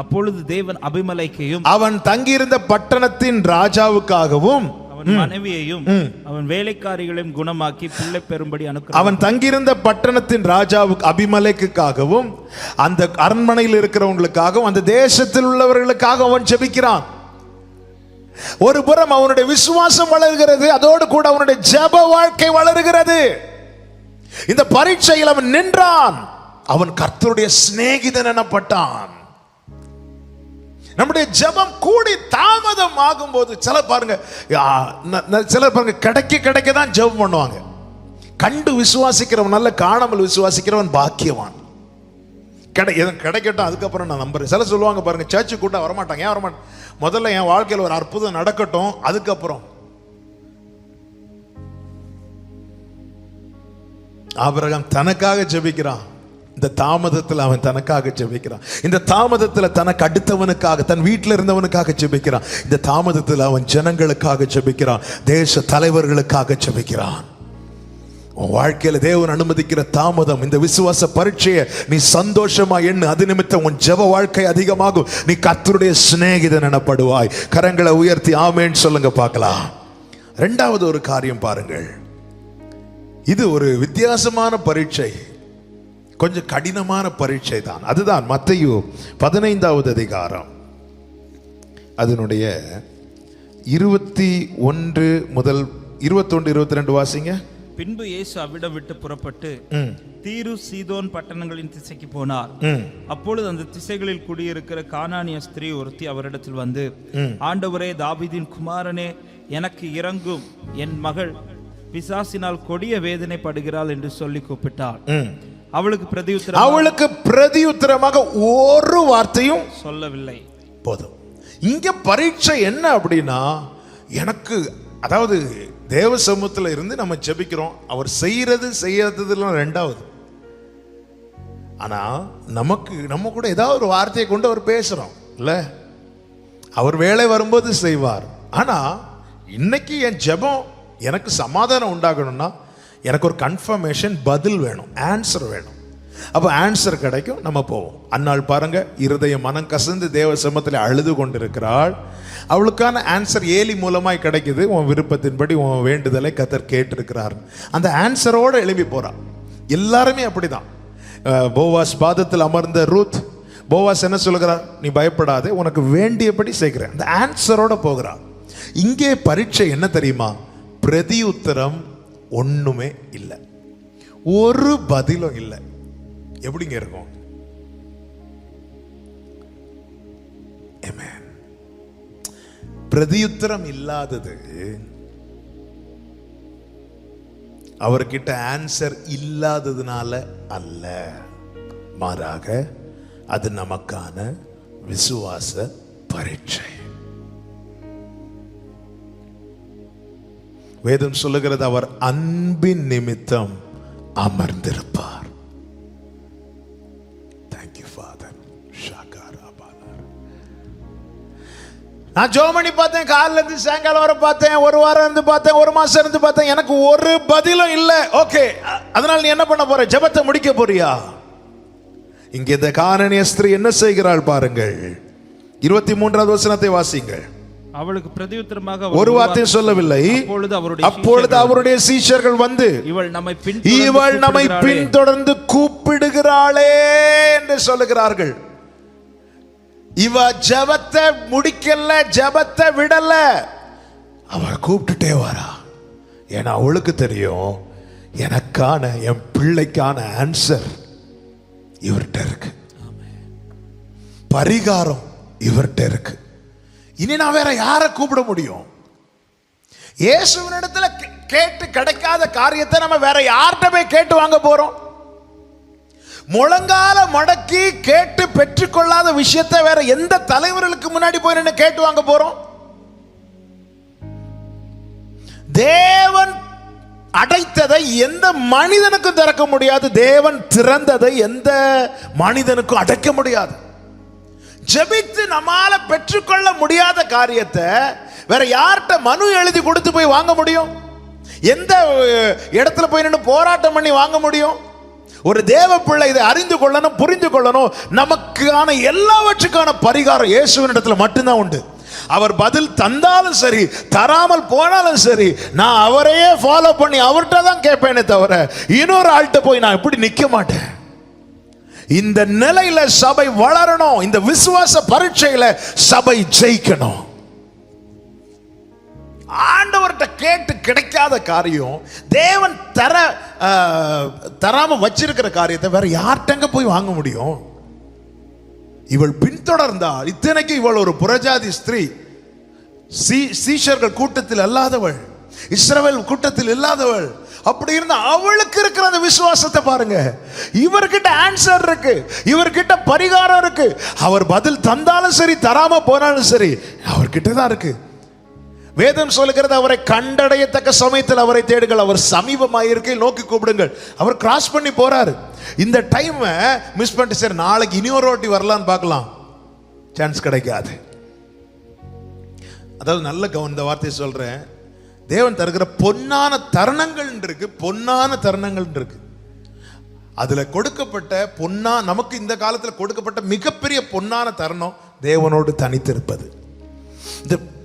Speaker 2: அப்பொழுது தேவன் அபிமெலேக்கையும்
Speaker 1: அவன் தங்கியிருந்த பட்டணத்தின் ராஜாவுக்காகவும்
Speaker 2: அவன் மனைவியையும் அவன் வேலைக்காரிகளையும் குணமாக்கி பிள்ளை பெறும்படி அனுக்கிரகம்.
Speaker 1: அவன் தங்கியிருந்த பட்டணத்தின் ராஜாவுக்கு அபிமெலேக்குக்காகவும் அந்த அரண்மனையில் இருக்கிறவங்களுக்காகவும் அந்த தேசத்தில் உள்ளவர்களுக்காக அவன் ஜெபிக்கிறான். ஒரு புறம் அவனுடைய விசுவாசம் வளர்கிறது, அதோடு கூட அவனுடைய ஜெப வாழ்க்கை வளர்கிறது. இந்த பரீட்சையில் அவன் நின்றான். அவன் கர்த்தருடைய சிநேகிதன் எனப்பட்டான். நம்முடைய ஜெபம் கூடி தாமதம் ஆகும்போது சிலர் பாருங்க கிடைக்க தான் ஜெபம் பண்ணுவாங்க. கண்டு விசுவாசிக்கிறவன் நல்ல, காணாமல் விசுவாசிக்கிறவன் பாக்கியவான். கிடைக்கட்டும் அதுக்கப்புறம் நான் நம்புறேன். சில சொல்லுவாங்க பாருங்க, சர்ச்சு கூட்டம் வரமாட்டாங்க. ஏன் வரமாட்டாங்க? முதல்ல என் வாழ்க்கையில் ஒரு அற்புதம் நடக்கட்டும், அதுக்கப்புறம். ஆபிரகாம் தனக்காக ஜெபிக்கிறான். இந்த தாமதத்தில் அவன் தனக்காக ஜெபிக்கிறான். இந்த தாமதத்தில் தனக்கு அடுத்தவனுக்காக, தன் வீட்டில் இருந்தவனுக்காக ஜெபிக்கிறான். இந்த தாமதத்தில் அவன் ஜனங்களுக்காக ஜெபிக்கிறான், தேச தலைவர்களுக்காக ஜெபிக்கிறான். உன் வாழ்க்கையில தேவன் அனுமதிக்கிற தாமதம், இந்த விசுவாச பரீட்சையை நீ சந்தோஷமா எண்ணு. அது நிமித்தம் உன் ஜெப வாழ்க்கை அதிகமாகும். நீ கர்த்தருடைய சிநேகிதன் எனப்படுவாய். கரங்களை உயர்த்தி ஆமென் சொல்லுங்க பார்க்கலாம். இரண்டாவது ஒரு காரியம் பாருங்கள். இது ஒரு வித்தியாசமான பரீட்சை, கொஞ்சம் கடினமான பரீட்சை தான். அதுதான் மத்தேயு 15வது அதிகாரம் அதனுடைய 21 முதல் 21 22 வாசிங்க.
Speaker 2: பின்பு இயேசு அவ்விடம் விட்டு புறப்பட்டு தீரு சீதோன் பட்டணங்களின் திசைக்கு போனார். அப்பொழுது அந்த திசைகளில் குடியிருக்கிற கானானிய ஸ்திரீ ஒருத்தி அவரிடத்தில் வந்து, ஆண்டவரே, தாவீதின் குமாரனே, எனக்கு இரங்கும், என் மகள் பிசாசினால் கொடிய வேதனைப்படுகிறாள் என்று சொல்லி கூப்பிட்டாள். அவளுக்கு பிரதியுத்தரமாக ஒரு வார்த்தையும் சொல்லவில்லை. போதும். இங்க பரீட்சை என்ன அப்படின்னா, எனக்கு அதாவது தேவ சமூகத்தில் இருந்து நம்ம ஜெபிக்கிறோம், அவர் செய்யறதுலாம் ரெண்டாவது. ஆனா நம்ம கூட ஏதாவது ஒரு வார்த்தையை கொண்டு அவர் பேசுறோம் இல்ல, அவர் வேலை வரும்போது செய்வார். ஆனா இன்னைக்கு என் ஜெபம் எனக்கு சமாதானம் உண்டாகணும்னா எனக்கு ஒரு கன்ஃபர்மேஷன், பதில் வேணும், ஆன்சர் வேணும். அப்போ ஆன்சர் கிடைக்கும், நம்ம போவோம். அன்னாள் பாருங்க, இருதயம் மனம் கசந்து தேவ சமூகத்தில் அழுது கொண்டிருக்கிறாள். அவளுக்கான ஆன்சர் ஏலி மூலமாய் கிடைக்குது. உன் விருப்பத்தின்படி உன் வேண்டுதலை கர்த்தர் கேட்டிருக்கிறார். அந்த ஆன்சரோட எழுப்பி போறான். எல்லாருமே அப்படிதான். போவாஸ் பாதத்தில் அமர்ந்த ரூத், போவாஸ் என்ன சொல்லுகிறார்? நீ பயப்படாதே, உனக்கு வேண்டியபடி செய்கிறேன். அந்த ஆன்சரோட போகிறான். இங்கே பரீட்சை என்ன தெரியுமா? பிரதியுத்தரம் ஒண்ணுமே இல்லை, ஒரு பதிலும் இல்லை. எப்படிங்க இருக்கும்? ஆமென். பிரதியுத்தரம் இல்லாதது அவர்கிட்ட ஆன்சர் இல்லாததுனால அல்ல, மாறாக அது நமக்கான விசுவாச பரீட்சை. வேதம் சொல்லுகிறது, அவர் அன்பின் நிமித்தம் அமர்ந்திருப்பார். நான் ஜோமணி பார்த்தேன், காலைல இருந்து சாயங்காலம் வரை பார்த்தேன், ஒரு வாரம் இருந்து பார்த்தேன், ஒரு மாசம் இருந்து பார்த்தேன், எனக்கு ஒரு பதிலும் இல்லை. ஓகே, அதனால நீ என்ன பண்ண போற? ஜெபத்தை முடிக்க போறியா? இங்கே இந்த கானானிய ஸ்திரீ என்ன செய்கிறாள் பாருங்கள். 23வது வசனத்தை வாசிங்கள். அவளுக்கு பிரதியுத்தரமாக
Speaker 1: ஒரு வார்த்தையும் சொல்லவில்லை. அப்பொழுது அவருடைய சீஷர்கள் வந்து, இவள் நம்மை பின்தொடர்ந்து கூப்பிடுகிறாளே என்று சொல்லுகிறார்கள். இவ ஜெபத்தை முடிக்கல, ஜெபத்தை விடல, அவ கூப்பிட்டுட்டே வரா. ஏன்னா அவளுக்கு தெரியும், எனக்கான, என் பிள்ளைக்கான ஆன்சர் இவர்கிட்ட இருக்கு, பரிகாரம் இவர்கிட்ட இருக்கு. இனி நான் வேற யாரை கூப்பிட முடியும்? இயேசுவினிடத்துல கேட்டு கிடைக்காத காரியத்தை நம்ம வேற யார்கிட்ட போய் கேட்டு வாங்க போறோம்? முழங்கால மடக்கி கேட்டு பெற்றுக்கொள்ளாத விஷயத்தை வேற எந்த தலைவர்களுக்கு முன்னாடி போய் நின்று கேட்டு வாங்க போறோம்? தேவன் அடைத்ததை எந்த மனிதனுக்கும் திறக்க முடியாது, தேவன் திறந்ததை எந்த மனிதனுக்கும் அடைக்க முடியாது. ஜெபித்து நம்மால பெற்றுக்கொள்ள முடியாத காரியத்தை வேற யார்கிட்ட மனு எழுதி கொடுத்து போய் வாங்க முடியும்? எந்த இடத்துல போய் நின்று போராட்டம் பண்ணி வாங்க முடியும்? ஒரு தேவ பிள்ளை இதை அறிந்து கொள்ளணும், புரிந்து கொள்ளணும். நமக்கான எல்லாவற்றுக்கான பரிகாரம் இயேசுவின் இடத்துல மட்டும்தான் உண்டு. அவர் பதில் தந்தாலும் சரி, தராமல் போனாலும் சரி, நான் அவரையே ஃபாலோ பண்ணி அவர்கிட்ட தான் கேட்பேனே தவிர இன்னொரு ஆள்கிட்ட போய் நான் இப்படி நிற்க மாட்டேன். இந்த நிலையில சபை வளரணும். இந்த விசுவாச பரீட்சையில சபை ஜெயிக்கணும். ஆண்டவர்கிட்ட கேட்டு கிடைக்காத காரியம், தேவன் தராம வச்சிருக்கிற காரியத்தை வேற யார்கிட்ட போய் வாங்க முடியும்? இவள் பின்தொடர்ந்தாள். இத்தனைக்கு இவள் ஒரு புறஜாதி ஸ்திரீ, சீஷர்கள் கூட்டத்தில் அல்லாதவள், இஸ்ரவேல் கூட்டத்தில் இல்லாதவள். அப்படி இருந்தா அவளுக்கு இருக்கிற அந்த விசுவாசத்தை பாருங்க. இவர்கிட்ட ஆன்சர் இருக்கு, இவர்கிட்ட பரிகாரம் இருக்கு. அவர் பதில் தந்தாலும் சரி, தராம போனாலும் சரி, அவர்கிட்ட தான் இருக்கு. வேதம் சொல்லுகிறது, அவரை கண்டடையத்தக்க சமயத்தில் அவரை தேடுங்கள், அவர் சமீபமாயிருக்கை நோக்கி கூப்பிடுங்கள். அவர் கிராஸ் பண்ணி போறாரு. இந்த டைம் மிஸ் பண்ணிட்டு சரி நாளைக்கு இனி ஒரு வாட்டி வரலான்னு பார்க்கலாம், சான்ஸ் கிடைக்காது. அதாவது நல்ல இந்த வார்த்தையை சொல்றேன், தேவன் தருகிற பொன்னான தருணங்கள் இருக்கு, பொன்னான தருணங்கள் இருக்கு. அதுல கொடுக்கப்பட்ட நமக்கு இந்த காலத்தில் கொடுக்கப்பட்ட மிகப்பெரிய பொன்னான தருணம் தேவனோடு தனித்திருப்பது.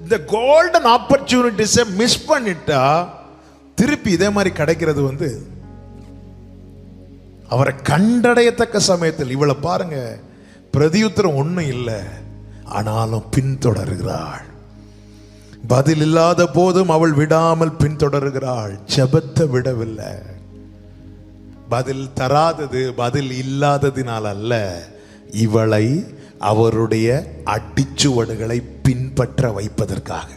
Speaker 1: இந்த கோல்டன் ஆப்பர்ச்சுனிட்டிஸை மிஸ் பண்ணிட்டா திருப்பி இதே மாதிரி கிடைக்கிறது அவரை கண்டடையத்தக்க சமயத்தில் இவளை பாருங்க, பிரதியுத்தரம் ஒண்ணும் இல்லை, ஆனாலும் பின்தொடர்கிறாள். பதில் இல்லாத போதும் அவள் விடாமல் பின்தொடர்கிறாள். ஜெபத்தை விடவில்லை. பதில் தராதது பதில் இல்லாததினால் அல்ல, இவளை அவருடைய அடிச்சுவடுகளை பின்பற்ற வைப்பதற்காக.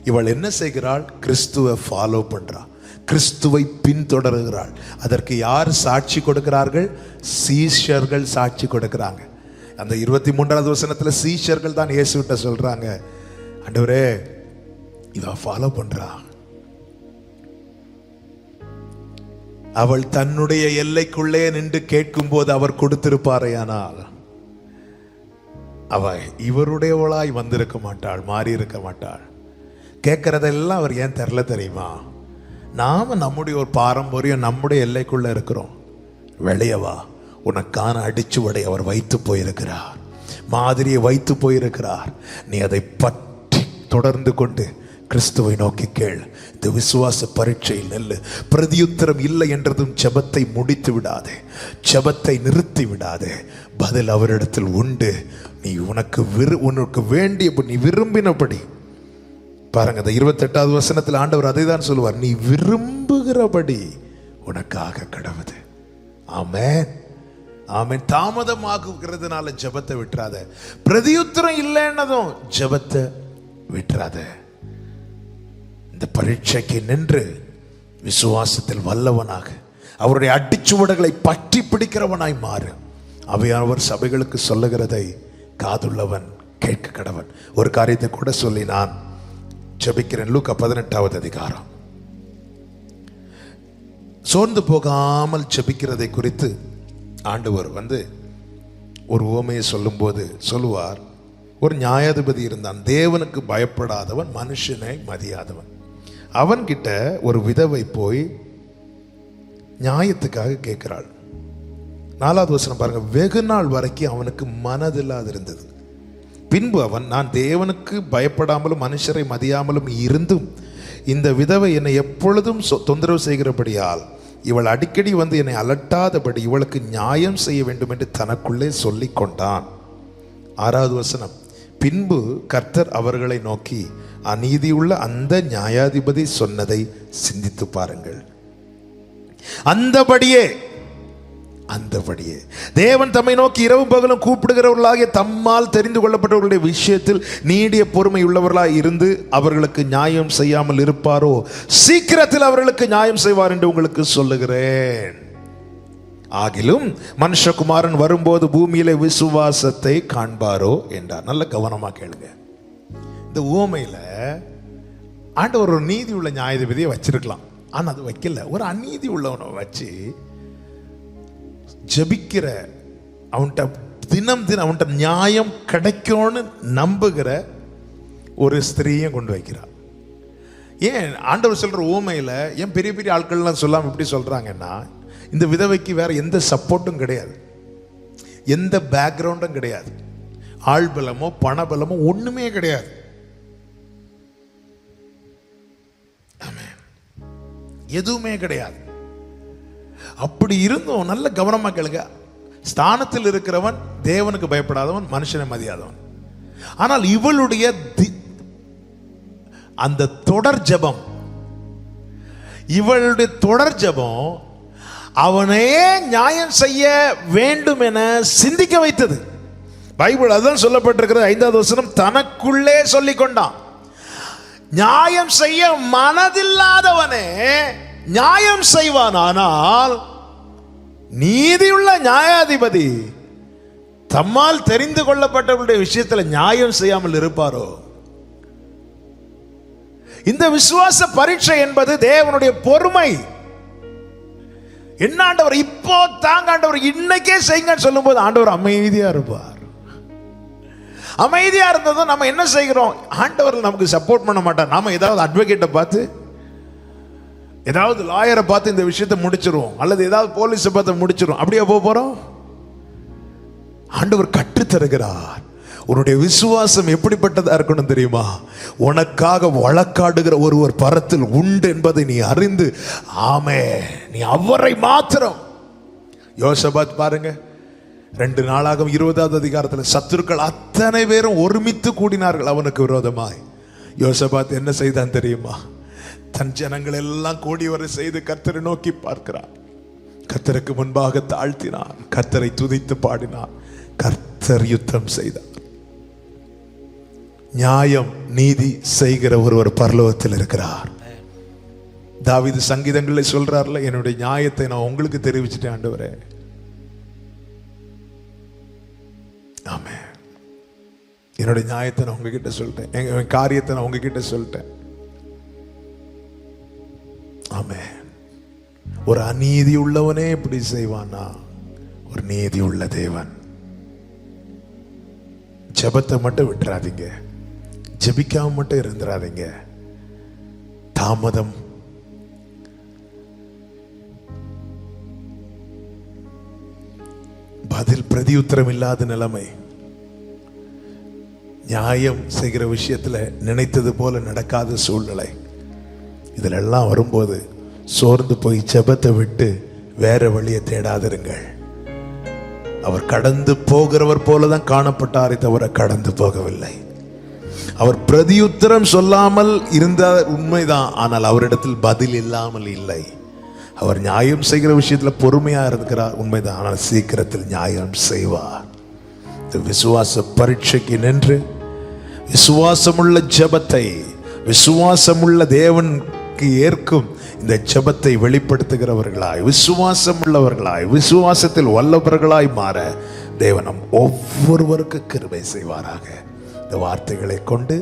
Speaker 1: இவள் என்ன செய்கிறாள்? கிறிஸ்துவை ஃபாலோ பண்றாள், கிறிஸ்துவை பின்தொடர்கிறாள். அதற்கு யார் சாட்சி கொடுக்கிறார்கள்? சீஷர்கள் சாட்சி கொடுக்கிறாங்க. அந்த 23வது வசனத்துல சீஷர்கள் தான் இயேசுகிட்ட சொல்றாங்க, ஆண்டவரே இவ ஃபாலோ பண்றா. அவள் தன்னுடைய எல்லைக்குள்ளே நின்று கேட்கும் போது அவர் கொடுத்திருப்பாரையானால் அவ இவருடையவளாய் வந்திருக்க மாட்டாள், மாறி இருக்க மாட்டாள். கேட்கறதெல்லாம் அவர் ஏன் தெரியல தெரியுமா? நாம நம்முடைய ஒரு பாரம்பரியம், நம்முடைய எல்லைக்குள்ள இருக்கிறோம். வெளியவா, உனக்கான அடிச்சுவடை அவர் வைத்து போயிருக்கிறார், மாதிரியை வைத்து போயிருக்கிறார். நீ அதை பற்றி தொடர்ந்து கொண்டு கிறிஸ்துவை நோக்கி கேள். இந்த விசுவாச பரீட்சையில் நெல்லு. பிரதியுத்தரம் இல்லை என்றதும் ஜெபத்தை முடித்து விடாதே, ஜெபத்தை நிறுத்தி விடாதே. பதில் அவரிடத்தில் உண்டு. நீ உனக்கு வேண்டிய, நீ விரும்பினபடி பாருங்க, இந்த 28வது வசனத்தில் ஆண்டவர் அதை தான் சொல்லுவார், நீ விரும்புகிறபடி உனக்காக கடவுது. ஆமென், ஆமென். தாமதமாக்குகிறதுனால ஜெபத்தை விட்டுறாத. பிரதியுத்தரம் இல்லைன்னதும் ஜெபத்தை விட்டுறாத. இந்த பரீட்சைக்கு நின்று விசுவாசத்தில் வல்லவனாக, அவருடைய அடிச்சுவடுகளை பற்றி பிடிக்கிறவனாய் மாறு. அவையானவர் சபைகளுக்கு சொல்லுகிறதை காதுள்ளவன் கேட்க கடவன். ஒரு காரியத்தை கூட சொல்லி நான் ஜெபிக்கிறேன். லூக்கா 18வது அதிகாரம். சோர்ந்து போகாமல் ஜெபிக்கிறதை குறித்து ஆண்டவர் ஒரு உவமையை சொல்லும்போது சொல்லுவார், ஒரு நியாயாதிபதி இருந்தான், தேவனுக்கு பயப்படாதவன், மனுஷனை மதியாதவன். அவன்கிட்ட ஒரு விதவை போய் நியாயத்துக்காக கேட்கிறாள். 4வது வசனம் பாருங்க, வெகு நாள் வரைக்கும் அவனுக்கு மனதில்லாது இருந்தது. பின்பு அவன், நான் தேவனுக்கு பயப்படாமலும் மனுஷரை மதியாமலும் இருந்தும் இந்த விதவை என்னை எப்பொழுதும் தொந்தரவு செய்கிறபடியால் இவள் அடிக்கடி என்னை அலட்டாதபடி இவளுக்கு நியாயம் செய்ய வேண்டும் என்று தனக்குள்ளே சொல்லி கொண்டான். 6வது வசனம், பின்பு கர்த்தர் அவர்களை நோக்கி, அநீதியுள்ள அந்த நியாயாதிபதி சொன்னதை சிந்தித்து பாருங்கள். அந்தபடியே தேவன் தம்மை நோக்கி இரவும் பகலும் கூப்பிடுகிறவர்களாகிய தம்மால் தெரிந்து கொள்ளப்பட்டவர்களுடைய விஷயத்தில் நீடிய பொறுமை உள்ளவர்களாய் இருந்து அவர்களுக்கு நியாயம் செய்யாமல் இருப்பாரோ, சீக்கிரத்தில் அவர்களுக்கு நியாயம் செய்வார் என்று உங்களுக்கு சொல்லுகிறேன். ஆகிலும் மனுஷகுமாரன் வரும்போது பூமியில விசுவாசத்தை காண்பாரோ என்றார். நல்ல கவனமா கேளுங்க. இந்த உவமையில ஆண்டவர் ஒரு நீதி உள்ள நியாயாதிபதியை வச்சிருக்கலாம், ஆனா அது வைக்கல. ஒரு அநீதி உள்ளவனை வச்சு ஜபிக்கிற, அவன்கிட்ட தினம் அவன்கிட்ட நியாயம் கிடைக்கும்னு நம்புகிற ஒரு ஸ்திரீயை கொண்டு வைக்கிறார். ஏன் ஆண்டவர் சொல்ற உவமையில ஏன் பெரிய பெரிய ஆட்கள்லாம் சொல்லாம இப்படி சொல்றாங்கன்னா, இந்த விதவைக்கு வேற எந்த சப்போர்ட்டும் கிடையாது, எந்த பேக்ரவுண்டும் கிடையாது, ஆள்பலமோ பணபலமோ ஒண்ணுமே கிடையாது. எதுவுமே கிடையாது. அப்படி இருந்தும் நல்ல கவனமா கேளுங்க, ஸ்தானத்தில் இருக்கிறவன் தேவனுக்கு பயப்படாதவன், மனுஷனை மதியாதவன். ஆனால் இவளுடைய அந்த தொடர் ஜெபம், இவளுடைய தொடர் ஜெபம் அவனையே நியாயம் செய்ய வேண்டும் என சிந்திக்க வைத்தது. பைபிள் அதுதான் சொல்லப்பட்டிருக்கிறது. 5வது வசனம், தனக்குள்ளே சொல்லிக் கொண்டான். நியாயம் செய்ய மனதில்லாதவனே நியாயம் செய்வான், ஆனால் நீதியுள்ள நியாயாதிபதி தம்மால் தெரிந்து கொள்ளப்பட்டவருடைய விஷயத்தில் நியாயம் செய்யாமல் இருப்பாரோ? இந்த விசுவாச பரீட்சை என்பது தேவனுடைய பொறுமை. என்ன ஆண்டவர் இப்போ தாங்க, ஆண்டவர் இன்னைக்கே செய்யுங்கன்னு சொல்லும் போது ஆண்டவர் அமைதியா இருப்பார். அமைதியா இருந்ததும் நம்ம என்ன செய்கிறோம்? ஆண்டவர் நமக்கு சப்போர்ட் பண்ண மாட்டார். நாம ஏதாவது அட்வொகேட்டை பார்த்து, ஏதாவது லாயரை பார்த்து இந்த விஷயத்தை முடிச்சிருவோம், அல்லது ஏதாவது போலீஸை பார்த்து முடிச்சிருவோம். அப்படியே போறோம்? ஆண்டவர் கற்றுத்தருகிறார். உன்னுடைய விசுவாசம் எப்படிப்பட்டதா இருக்கணும் தெரியுமா? உனக்காக வழக்காடுகிற ஒருவர் பரத்தில் உண்டு என்பதை நீ அறிந்து, ஆமே, நீ அவரை மாத்திரம் யோசபாத் பாருங்க, 2 நாளாகும் 20வது அதிகாரத்தில் சத்துருக்கள் அத்தனை பேரும் ஒருமித்து கூடினார்கள் அவனுக்கு விரோதமாய். யோசபாத் என்ன செய்தான் தெரியுமா? தன் ஜனங்கள் எல்லாம் கூடி வர செய்து கர்த்தரை நோக்கி பார்க்கிறான். கர்த்தருக்கு முன்பாக தாழ்த்தினான், கர்த்தரை துதித்து பாடினான். கர்த்தர் யுத்தம் செய்தார். நியாயம் நீதி செய்கிற ஒருவர் பரலோகத்தில் இருக்கிறார். தாவீது சங்கீதங்களில் சொல்றார்ல, என்னுடைய நியாயத்தை நான் உங்களுக்கு தெரிவிச்சிட்டேன் ஆண்டவரே. ஆமென். என்னுடைய நியாயத்தை நான் உங்ககிட்ட சொல்லிட்டேன், என் காரியத்தை நான் உங்ககிட்ட சொல்லிட்டேன். ஆமென். ஒரு அநீதி உள்ளவனே இப்படி செய்வானா? ஒரு நீதி உள்ள தேவன். ஜெபத்தை மட்டும் விட்டுறாதீங்க, ஜெபிக்காம மட்டும் இருந்துடாதீங்க. தாமதம் பதில் பிரதியுத்தரம் இல்லாத நிலைமை, நியாயம் செய்கிற விஷயத்துல நினைத்தது போல நடக்காத சூழ்நிலை, இதுல எல்லாம் வரும்போது சோர்ந்து போய் ஜெபத்தை விட்டு வேற வழியை தேடாதிருங்கள். அவர் கடந்து போகிறவர் போலதான் காணப்பட்டாரே தவிர கடந்து போகவில்லை. அவர் பிரதியுத்தரம் சொல்லாமல் இருந்த உண்மைதான், ஆனால் அவரிடத்தில் பதில் இல்லாமல் இல்லை. அவர் நியாயம் செய்கிற விஷயத்துல பொறுமையா இருக்கிறார், உண்மைதான், ஆனால் சீக்கிரத்தில் நியாயம் செய்வார். இந்த விசுவாச பரீட்சைக்கு நின்று விசுவாசமுள்ள ஜெபத்தை, விசுவாசமுள்ள தேவனுக்கு ஏற்கும் இந்த ஜெபத்தை வெளிப்படுத்துகிறவர்களாய், விசுவாசம் உள்ளவர்களாய், விசுவாசத்தில் வல்லவர்களாய் மாற தேவனம் ஒவ்வொருவருக்கு கிருபை செய்வாராக. இந்த வார்த்தைகளை கொண்டு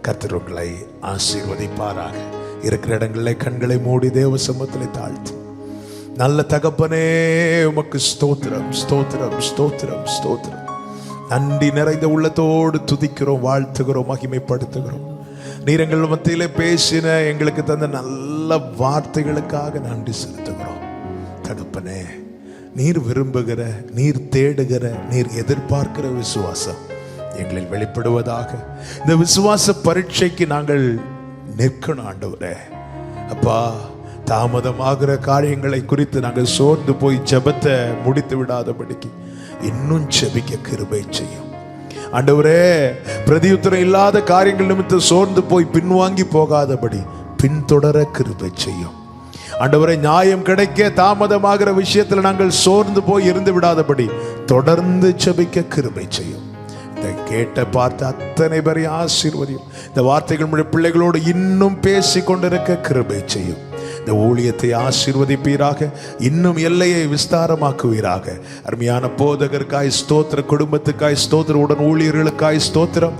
Speaker 1: கர்த்தர் உங்களை ஆசீர்வதிப்பாராக. இருக்கிற இடங்களில் கண்களை மூடி தேவ சமூகத்திலே தாழ்த்தி, நல்ல தகப்பனே உமக்கு ஸ்தோத்திரம், ஸ்தோத்திரம், ஸ்தோத்திரம், ஸ்தோத்திரம். நன்றி நிறைந்த உள்ளத்தோடு துதிக்கிறோம், வாழ்த்துகிறோம், மகிமைப்படுத்துகிறோம். நீர் எங்கள் மத்தியிலே பேசின எங்களுக்கு தந்த நல்ல வார்த்தைகளுக்காக நன்றி செலுத்துகிறோம். தகப்பனே, நீர் விரும்புகிற, நீர் தேடுகிற, நீர் எதிர்பார்க்கிற விசுவாசம் எங்களில் வெளிப்படுவதாக. இந்த விசுவாச பரீட்சைக்கு நாங்கள் நிற்கணும் ஆண்டவரே. அப்பா, தாமதமாகிற காரியங்களை குறித்து நாங்கள் சோர்ந்து போய் ஜெபத்தை முடித்து விடாதபடிக்கு இன்னும் ஜெபிக்க கிருபை செய்யும் ஆண்டவரே. பிரதியுத்தரம் இல்லாத காரியங்கள் நிமித்தம் சோர்ந்து போய் பின்வாங்கி போகாதபடி பின்தொடர கிருபை செய்யும் ஆண்டவரே. நியாயம் கிடைக்க தாமதமாகிற விஷயத்தில் நாங்கள் சோர்ந்து போய் இருந்து விடாதபடி தொடர்ந்து ஜெபிக்க கிருபை செய்யும். இதை கேட்ட பார்த்த அத்தனை பேரையும் ஆசீர்வதியும். இந்த வார்த்தைகள் பிள்ளைகளோடு இன்னும் பேசி கொண்டிருக்க கிருபை செய்யும். இந்த ஊழியத்தை ஆசீர்வதிப்பீராக, இன்னும் எல்லையை விஸ்தாரமாக்குவீராக. அருமையான போதகருக்காய் ஸ்தோத்திரம், குடும்பத்துக்காய் ஸ்தோத்திரம், உடன் ஊழியர்களுக்காய் ஸ்தோத்திரம்.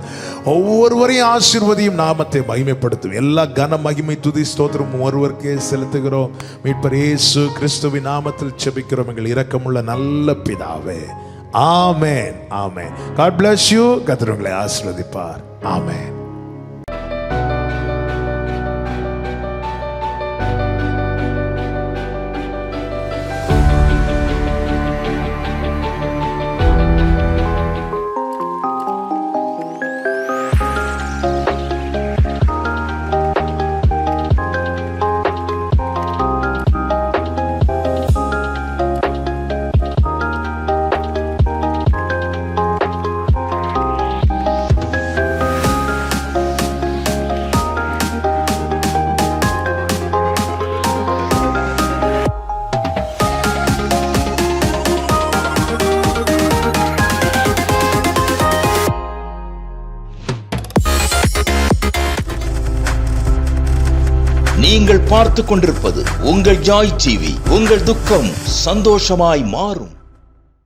Speaker 1: ஒவ்வொருவரையும் ஆசீர்வதியும், நாமத்தை மகிமைப்படுத்தும். எல்லா கன மகிமை துதி ஸ்தோத்திரம் ஒருவருக்கே செலுத்துகிறோம். மீட்பர் இயேசு கிறிஸ்துவின் நாமத்தில் ஜெபிக்கிறோம் எங்கள் இரக்கமுள்ள நல்ல பிதாவே. ஆமென், ஆமென். God bless you. கர்த்தர் உங்களை ஆசீர்வதிப்பார். ஆமென்.
Speaker 3: நீங்கள் பார்த்துக் கொண்டிருப்பது உங்கள் ஜாய் டிவி. உங்கள் துக்கம் சந்தோஷமாய் மாறும்.